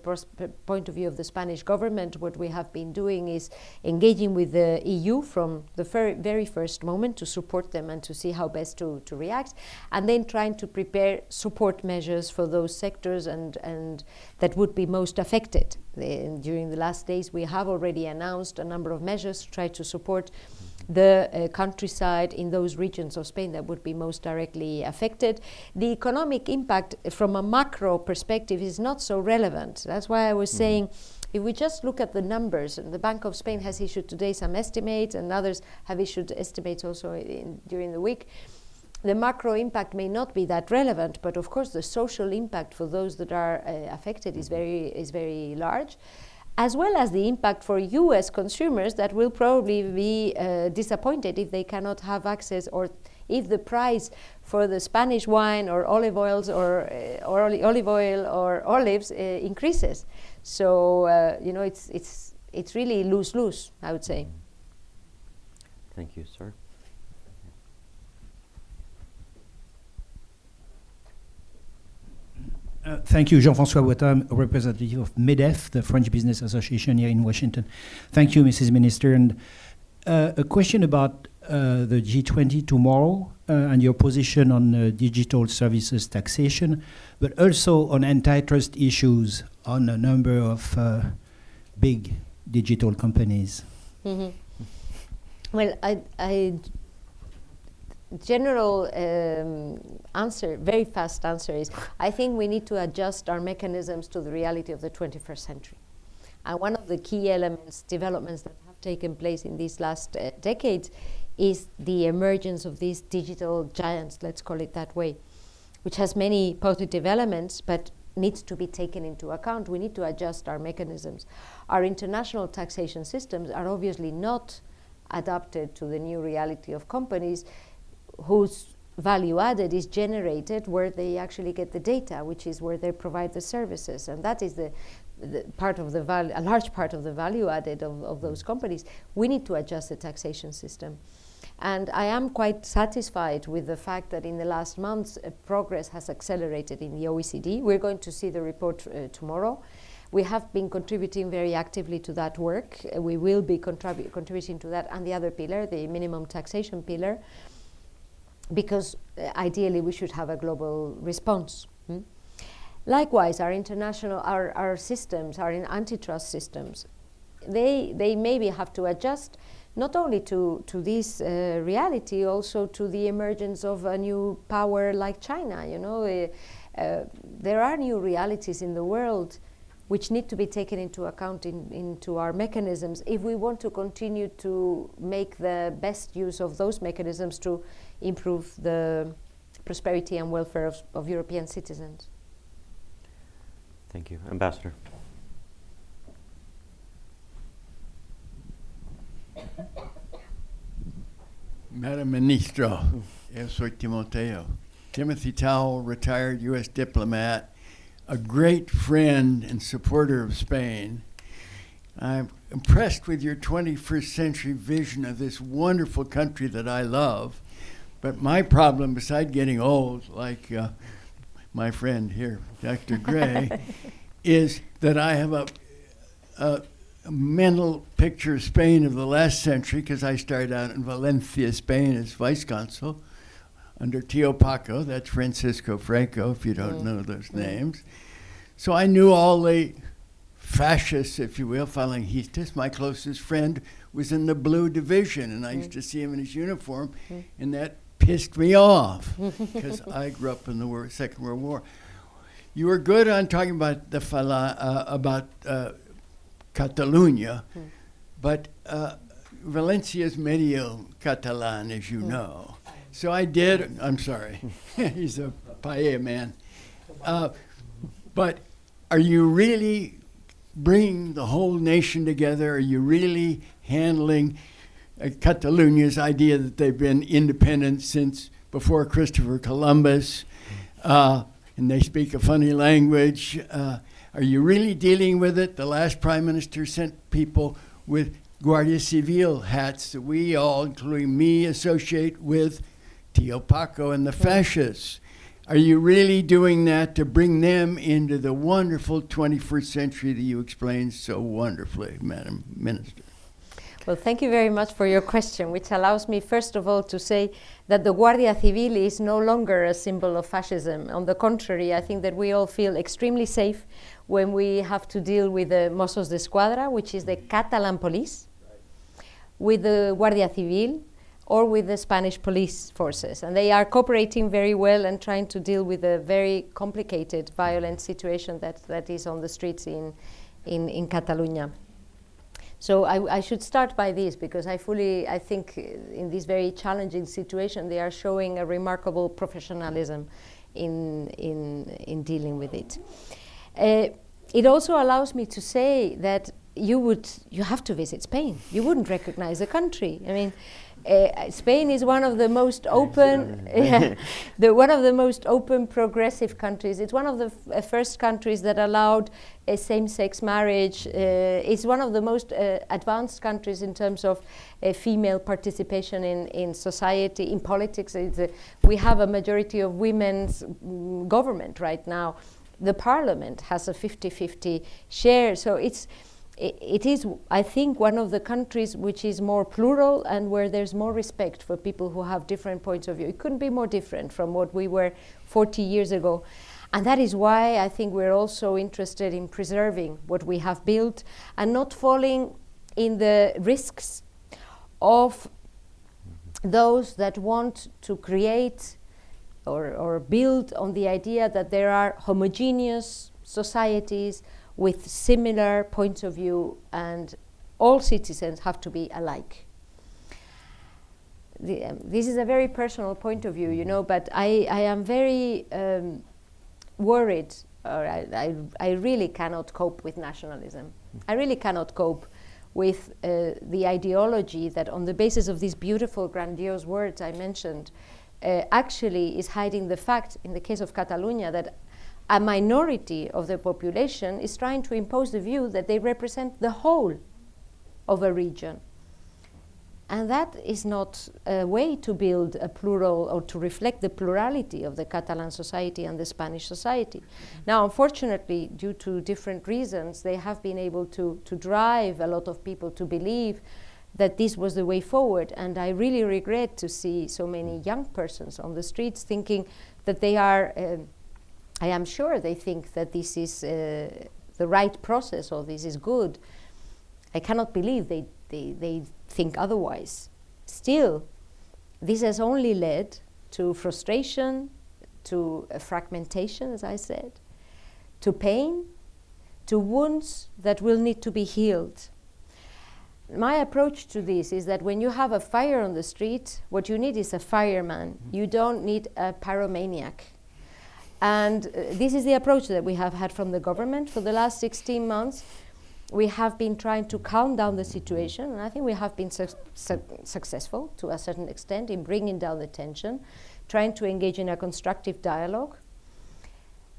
point of view of the Spanish government, what we have been doing is engaging with the EU from the very first moment to support them and to see how best to react, and then trying to prepare support measures for those sectors and that would be most affected. During the last days, we have already announced a number of measures to try to support the countryside in those regions of Spain that would be most directly affected. The economic impact from a macro perspective is not so relevant. That's why I was saying, if we just look at the numbers, and the Bank of Spain has issued today some estimates, and others have issued estimates also during the week, the macro impact may not be that relevant, but of course the social impact for those that are affected is very large, as well as the impact for US consumers that will probably be disappointed if they cannot have access, or if the price for the Spanish wine or olive oils or olive oil or olives increases. So it's really lose-lose, I would say. Thank you, sir. Thank you, Jean-François Boita, representative of MEDEF, the French Business Association here in Washington. Thank you, Mrs. Minister. And a question about the G20 tomorrow and your position on digital services taxation, but also on antitrust issues on a number of big digital companies. Mm-hmm. Well, general answer, very fast answer is, I think we need to adjust our mechanisms to the reality of the 21st century. And one of the key developments that have taken place in these last decades is the emergence of these digital giants, let's call it that way, which has many positive elements, but needs to be taken into account. We need to adjust our mechanisms. Our international taxation systems are obviously not adapted to the new reality of companies whose value added is generated where they actually get the data, which is where they provide the services. And that is the part of the value, a large part of the value added of those companies. We need to adjust the taxation system. And I am quite satisfied with the fact that in the last months, progress has accelerated in the OECD. We're going to see the report tomorrow. We have been contributing very actively to that work. We will be contributing to that and the other pillar, the minimum taxation pillar, because ideally we should have a global response. Likewise, our international, our systems, our antitrust systems, they maybe have to adjust not only to this reality, also to the emergence of a new power like China. There are new realities in the world which need to be taken into account into our mechanisms if we want to continue to make the best use of those mechanisms to improve the prosperity and welfare of European citizens. Thank you. Ambassador. Madam Ministro, yo soy Timoteo. Timothy Towell, retired U.S. diplomat, a great friend and supporter of Spain. I'm impressed with your 21st century vision of this wonderful country that I love. But my problem, besides getting old, like my friend here, Dr. Gray, is that I have a mental picture of Spain of the last century, because I started out in Valencia, Spain, as vice consul under Tío Paco. That's Francisco Franco, if you don't know those names. So I knew all the fascists, if you will, falangistas. My closest friend was in the Blue Division, and I used to see him in his uniform, and that pissed me off, because I grew up in the Second World War. You were good on talking about Catalonia, but Valencia is medio Catalan, as you know. So I did, I'm sorry, he's a paella man. But are you really bringing the whole nation together? Are you really handling Catalonia's idea that they've been independent since before Christopher Columbus, and they speak a funny language? Are you really dealing with it? The last prime minister sent people with Guardia Civil hats that we all, including me, associate with Tío Paco and the fascists. Are you really doing that to bring them into the wonderful 21st century that you explained so wonderfully, Madam Minister? Well, thank you very much for your question, which allows me, first of all, to say that the Guardia Civil is no longer a symbol of fascism. On the contrary, I think that we all feel extremely safe when we have to deal with the Mossos d'Esquadra, which is the Catalan police, with the Guardia Civil or with the Spanish police forces. And they are cooperating very well and trying to deal with a very complicated, violent situation that is on the streets in Catalonia. So I should start by this, because I think in this very challenging situation, they are showing a remarkable professionalism in dealing with it. It also allows me to say that you have to visit Spain. You wouldn't recognize the country. I mean, Spain is one of the most open, one of the most open, progressive countries. It's one of the first countries that allowed same-sex marriage. It's one of the most advanced countries in terms of female participation in society, in politics. We have a majority of women's government right now. The parliament has a 50-50 share. So it is, I think, one of the countries which is more plural and where there's more respect for people who have different points of view. It couldn't be more different from what we were 40 years ago. And that is why I think we're also interested in preserving what we have built and not falling in the risks of those that want to create or build on the idea that there are homogeneous societies with similar points of view, and all citizens have to be alike. This is a very personal point of view, you know, but I am very worried, or I really cannot cope with nationalism. I really cannot cope with the ideology that on the basis of these beautiful, grandiose words I mentioned, actually is hiding the fact, in the case of Catalonia, that a minority of the population is trying to impose the view that they represent the whole of a region. And that is not a way to build a plural or to reflect the plurality of the Catalan society and the Spanish society. Now, unfortunately, due to different reasons, they have been able to drive a lot of people to believe that this was the way forward. And I really regret to see so many young persons on the streets thinking that they are I am sure they think that this is the right process or this is good. I cannot believe they think otherwise. Still, this has only led to frustration, to fragmentation, as I said, to pain, to wounds that will need to be healed. My approach to this is that when you have a fire on the street, what you need is a fireman. You don't need a pyromaniac. And this is the approach that we have had from the government for the last 16 months. We have been trying to calm down the situation, and I think we have been successful to a certain extent in bringing down the tension, trying to engage in a constructive dialogue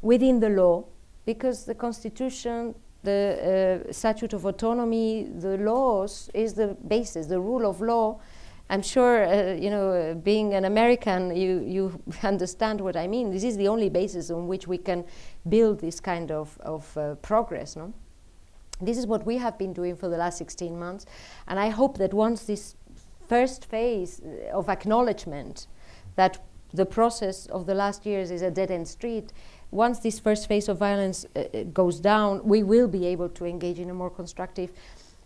within the law, because the Constitution, the Statute of Autonomy, the laws is the basis, the rule of law. I'm sure, being an American, you understand what I mean. This is the only basis on which we can build this kind of progress, no? This is what we have been doing for the last 16 months. And I hope that once this first phase of acknowledgement that the process of the last years is a dead-end street, once this first phase of violence goes down, we will be able to engage in a more constructive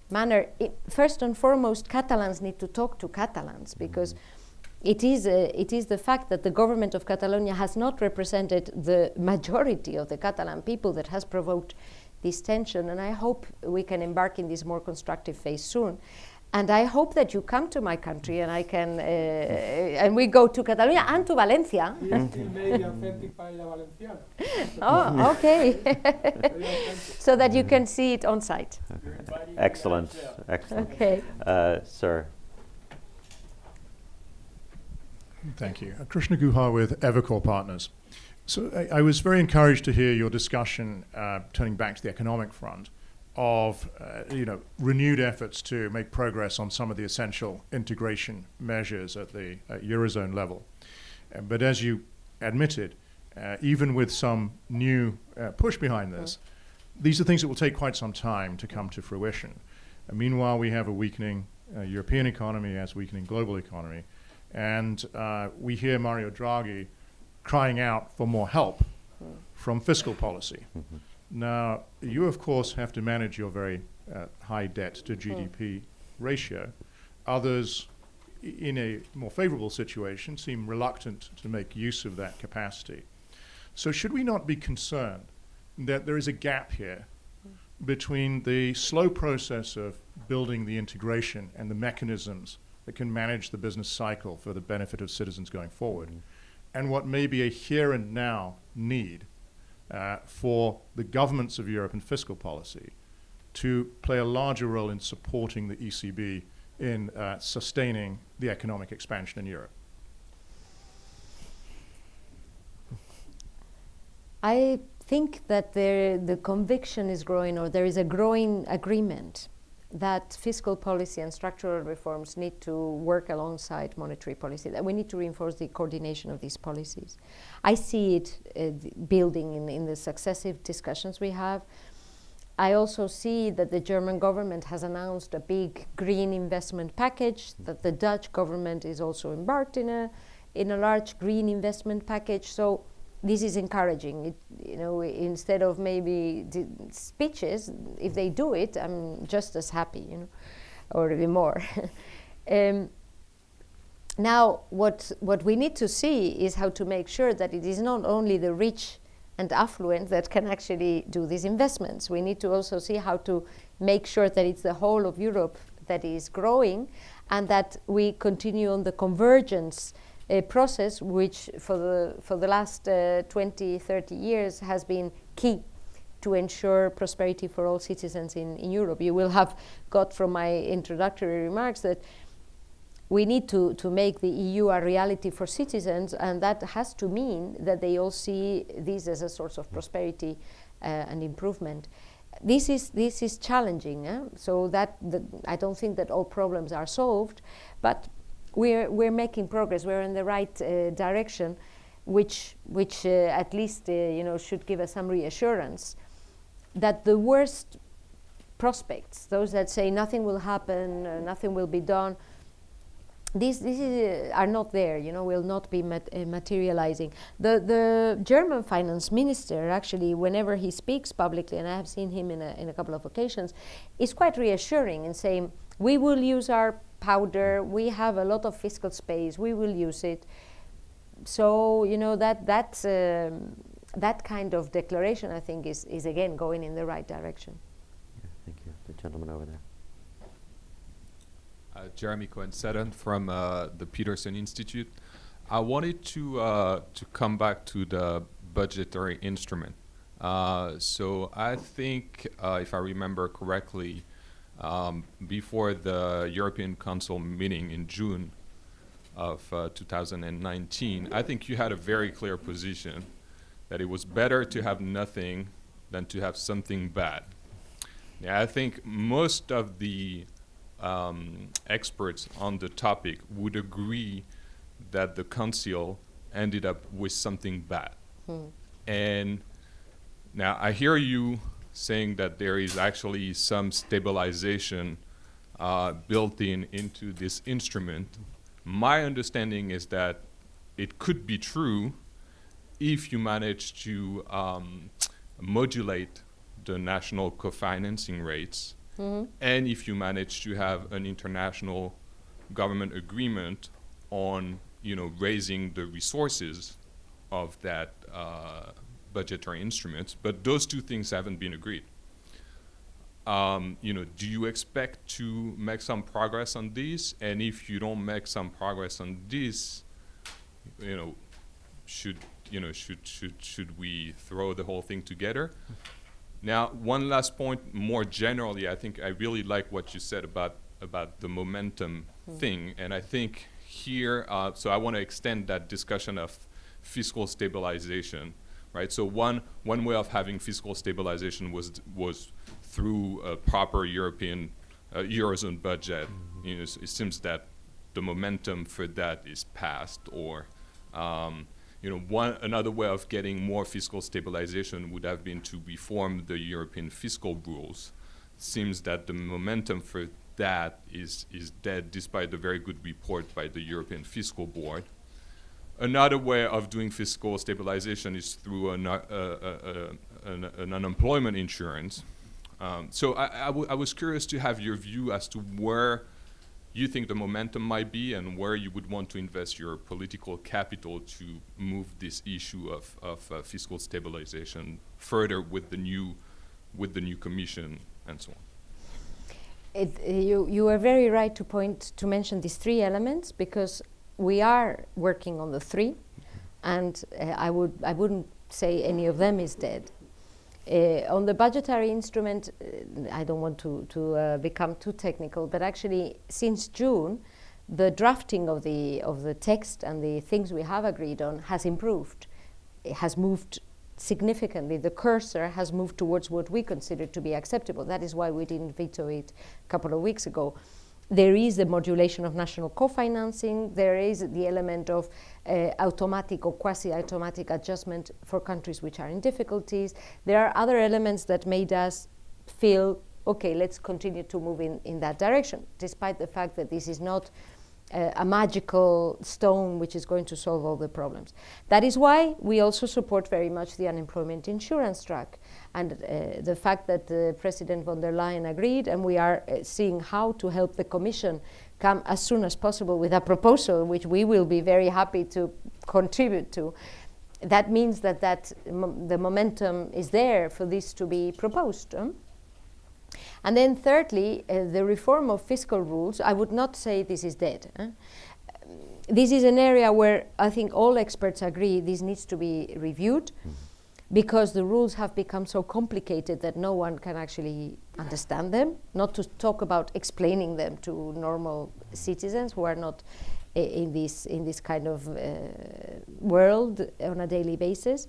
manner. First and foremost, Catalans need to talk to Catalans, because it is the fact that the government of Catalonia has not represented the majority of the Catalan people that has provoked this tension, and I hope we can embark in this more constructive phase soon. And I hope that you come to my country and I can, and we go to Catalonia and to Valencia. Oh, okay. So that you can see it on site. Excellent, excellent. Okay. Sir. Thank you. Krishna Guha with Evercore Partners. So I was very encouraged to hear your discussion, turning back to the economic front, of renewed efforts to make progress on some of the essential integration measures at the Eurozone level. But as you admitted, even with some new push behind this, these are things that will take quite some time to come to fruition. Meanwhile, we have a weakening European economy as weakening global economy, and we hear Mario Draghi crying out for more help from fiscal policy. Now, you, of course, have to manage your very high debt to GDP ratio, Others, in a more favorable situation, seem reluctant to make use of that capacity. So should we not be concerned that there is a gap here between the slow process of building the integration and the mechanisms that can manage the business cycle for the benefit of citizens going forward, and what may be a here and now need for the governments of Europe and fiscal policy to play a larger role in supporting the ECB in sustaining the economic expansion in Europe? I think that the conviction is growing, or there is a growing agreement that fiscal policy and structural reforms need to work alongside monetary policy, that we need to reinforce the coordination of these policies. I see it building in the successive discussions we have. I also see that the German government has announced a big green investment package, that the Dutch government is also embarked in a large green investment package. So this is encouraging. Instead of maybe speeches, if they do it, I'm just as happy, or even more. Now, what we need to see is how to make sure that it is not only the rich and affluent that can actually do these investments. We need to also see how to make sure that it's the whole of Europe that is growing, and that we continue on the convergence process, which for the last 20, 30 years has been key to ensure prosperity for all citizens in Europe. You will have got from my introductory remarks that we need to make the EU a reality for citizens, and that has to mean that they all see this as a source of prosperity and improvement. This is challenging, so that I don't think that all problems are solved, but we're making progress. We're in the right direction, which at least should give us some reassurance that the worst prospects, those that say nothing will happen, nothing will be done, these are not there, will not be materializing. The German finance minister, actually, whenever he speaks publicly, and I have seen him in a couple of occasions, is quite reassuring in saying, we will use our powder, we have a lot of fiscal space, we will use it. So, that kind of declaration, I think, is again going in the right direction. Yeah, thank you. The gentleman over there. Jeremy Cohen-Seddon from the Peterson Institute. I wanted to come back to the budgetary instrument. So I think, if I remember correctly, before the European Council meeting in June of 2019, I think you had a very clear position that it was better to have nothing than to have something bad. Now, I think most of the experts on the topic would agree that the Council ended up with something bad. And now I hear you saying that there is actually some stabilization built into this instrument. My understanding is that it could be true if you manage to modulate the national co-financing rates, and if you manage to have an international government agreement on, raising the resources of that budgetary instruments. But those two things haven't been agreed. Do you expect to make some progress on this? And if you don't make some progress on this, should we throw the whole thing together? Now, one last point, more generally, I think I really like what you said about the momentum thing, and I think here, so I want to extend that discussion of fiscal stabilization, right? So one way of having fiscal stabilization was through a proper European Eurozone budget. It seems that the momentum for that is past, or another way of getting more fiscal stabilization would have been to reform the European fiscal rules. Seems that the momentum for that is dead, despite the very good report by the European Fiscal Board. Another way of doing fiscal stabilization is through an unemployment insurance. So I was curious to have your view as to where you think the momentum might be, and where you would want to invest your political capital to move this issue of fiscal stabilization further with the new commission and so on. You are very right to mention these three elements, because we are working on the three, and I wouldn't say any of them is dead. On the budgetary instrument, I don't want to become too technical, but actually since June, the drafting of the text and the things we have agreed on has improved. It has moved significantly. The cursor has moved towards what we consider to be acceptable. That is why we didn't veto it a couple of weeks ago. There is the modulation of national co-financing. There is the element of automatic or quasi-automatic adjustment for countries which are in difficulties. There are other elements that made us feel, okay, let's continue to move in that direction, despite the fact that this is not a magical stone which is going to solve all the problems. That is why we also support very much the unemployment insurance track, and the fact that President von der Leyen agreed, and we are seeing how to help the Commission come as soon as possible with a proposal which we will be very happy to contribute to. That means that the momentum is there for this to be proposed. And then thirdly, the reform of fiscal rules, I would not say this is dead. This is an area where I think all experts agree this needs to be reviewed, because the rules have become so complicated that no one can actually understand them, not to talk about explaining them to normal citizens who are not in this kind of world on a daily basis.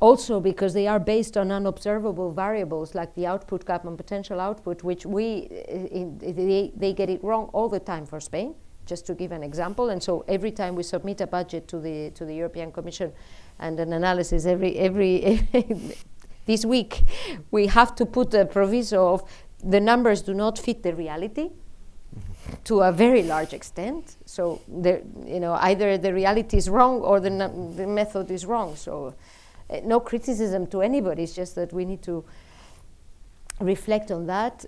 Also because they are based on unobservable variables like the output gap and potential output, which they get it wrong all the time for Spain, just to give an example. And so every time we submit a budget to the European Commission and an analysis every this week, we have to put a proviso of the numbers do not fit the reality to a very large extent. So either the reality is wrong or the method is wrong. So. No criticism to anybody, it's just that we need to reflect on that.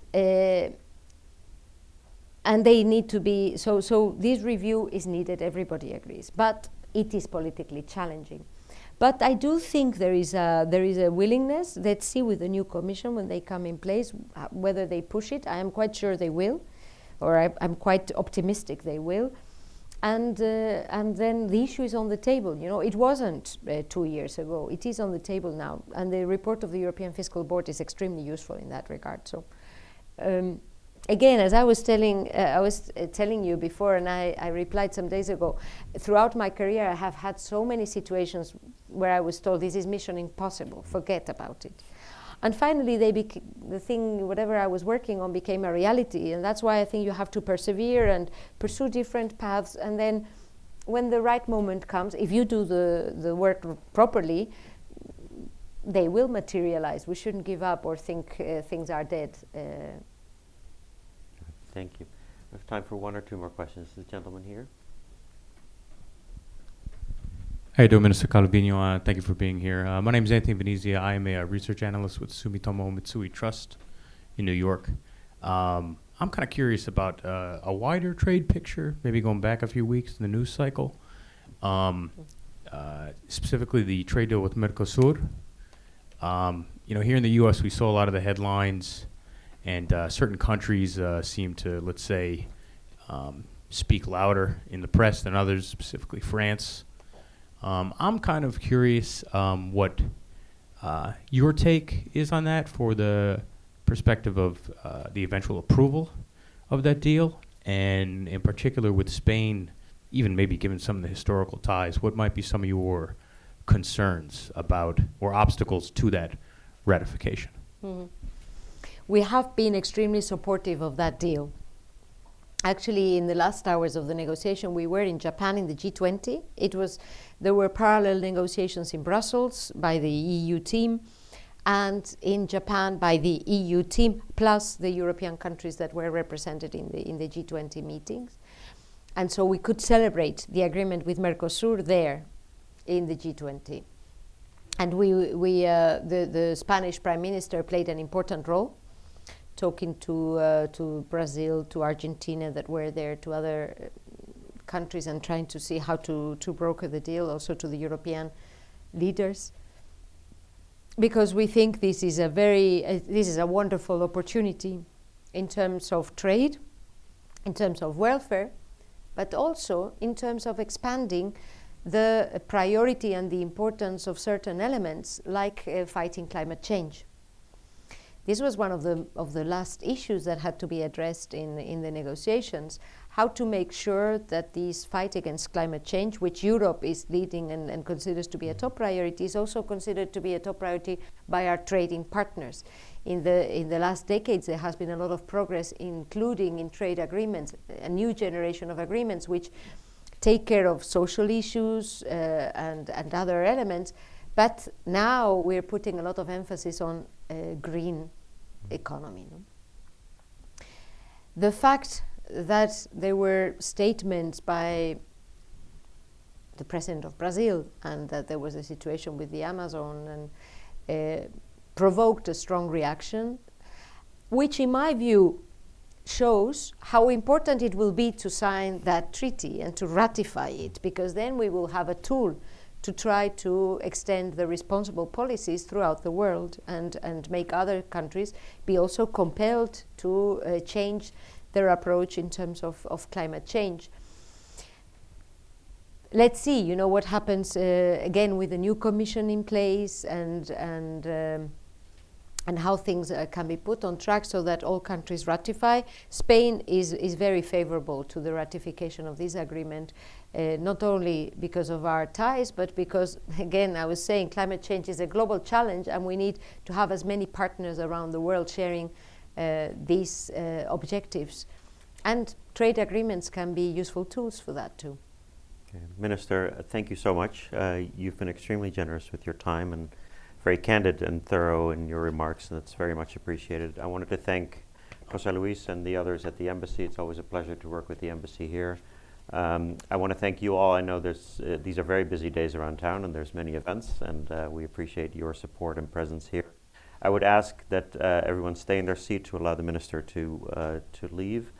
And they need to be, so this review is needed, everybody agrees, but it is politically challenging. But I do think there is a willingness. Let's see with the new commission when they come in place, whether they push it. I am quite sure they will, or I'm quite optimistic they will. And then the issue is on the table. It wasn't 2 years ago. It is on the table now. And the report of the European Fiscal Board is extremely useful in that regard. So, again, as I was telling you before, and I replied some days ago, throughout my career I have had so many situations where I was told this is mission impossible, forget about it. And finally, the thing, whatever I was working on, became a reality. And that's why I think you have to persevere and pursue different paths. And then when the right moment comes, if you do the work properly, they will materialize. We shouldn't give up or think things are dead. Thank you. We have time for one or two more questions. This gentleman here. How you doing, Minister Calvino? Thank you for being here. My name is Anthony Venezia. I am a research analyst with Sumitomo Mitsui Trust in New York. I'm kind of curious about a wider trade picture, maybe going back a few weeks in the news cycle, specifically the trade deal with Mercosur. Here in the U.S., we saw a lot of the headlines, and certain countries seem to, let's say, speak louder in the press than others, specifically France. I'm kind of curious what your take is on that, for the perspective of the eventual approval of that deal, and in particular with Spain, even maybe given some of the historical ties, what might be some of your concerns about or obstacles to that ratification? Mm-hmm. We have been extremely supportive of that deal. Actually, in the last hours of the negotiation, we were in Japan in the G20. There were parallel negotiations in Brussels by the EU team, and in Japan by the EU team, plus the European countries that were represented in the G20 meetings. And so we could celebrate the agreement with Mercosur there in the G20. And the Spanish Prime Minister played an important role talking to Brazil, to Argentina that were there, to other countries, and trying to see how to broker the deal, also to the European leaders, because we think this is a wonderful opportunity in terms of trade, in terms of welfare, but also in terms of expanding the priority and the importance of certain elements like fighting climate change. This was one of the last issues that had to be addressed in the negotiations, how to make sure that this fight against climate change, which Europe is leading and considers to be a top priority, is also considered to be a top priority by our trading partners. In the last decades, there has been a lot of progress, including in trade agreements, a new generation of agreements which take care of social issues and other elements. But now we're putting a lot of emphasis on green economy. No? The fact that there were statements by the president of Brazil and that there was a situation with the Amazon and provoked a strong reaction, which in my view shows how important it will be to sign that treaty and to ratify it, because then we will have a tool to try to extend the responsible policies throughout the world and make other countries be also compelled to change their approach in terms of climate change. Let's see, what happens again with the new commission in place and how things can be put on track so that all countries ratify. Spain is very favorable to the ratification of this agreement, not only because of our ties, but because, again, I was saying climate change is a global challenge and we need to have as many partners around the world sharing these objectives. And trade agreements can be useful tools for that too. Okay. Minister, thank you so much. You've been extremely generous with your time and very candid and thorough in your remarks, and it's very much appreciated. I wanted to thank José Luis and the others at the embassy. It's always a pleasure to work with the embassy here. I want to thank you all. I know these are very busy days around town and there's many events, and we appreciate your support and presence here. I would ask that everyone stay in their seat to allow the minister to leave,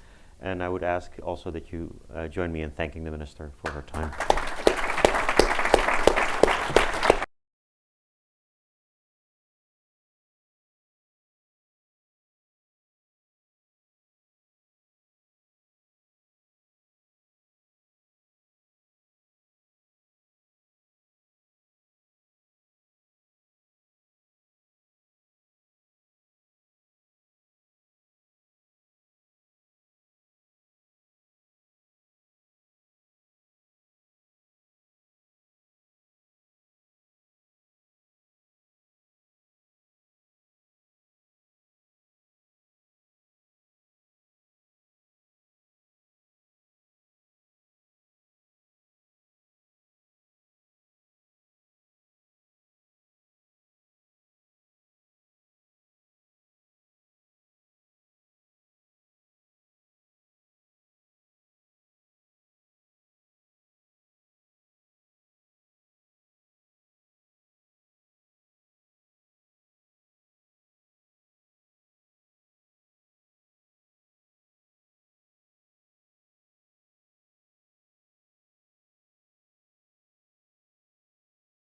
and I would ask also that you join me in thanking the minister for her time.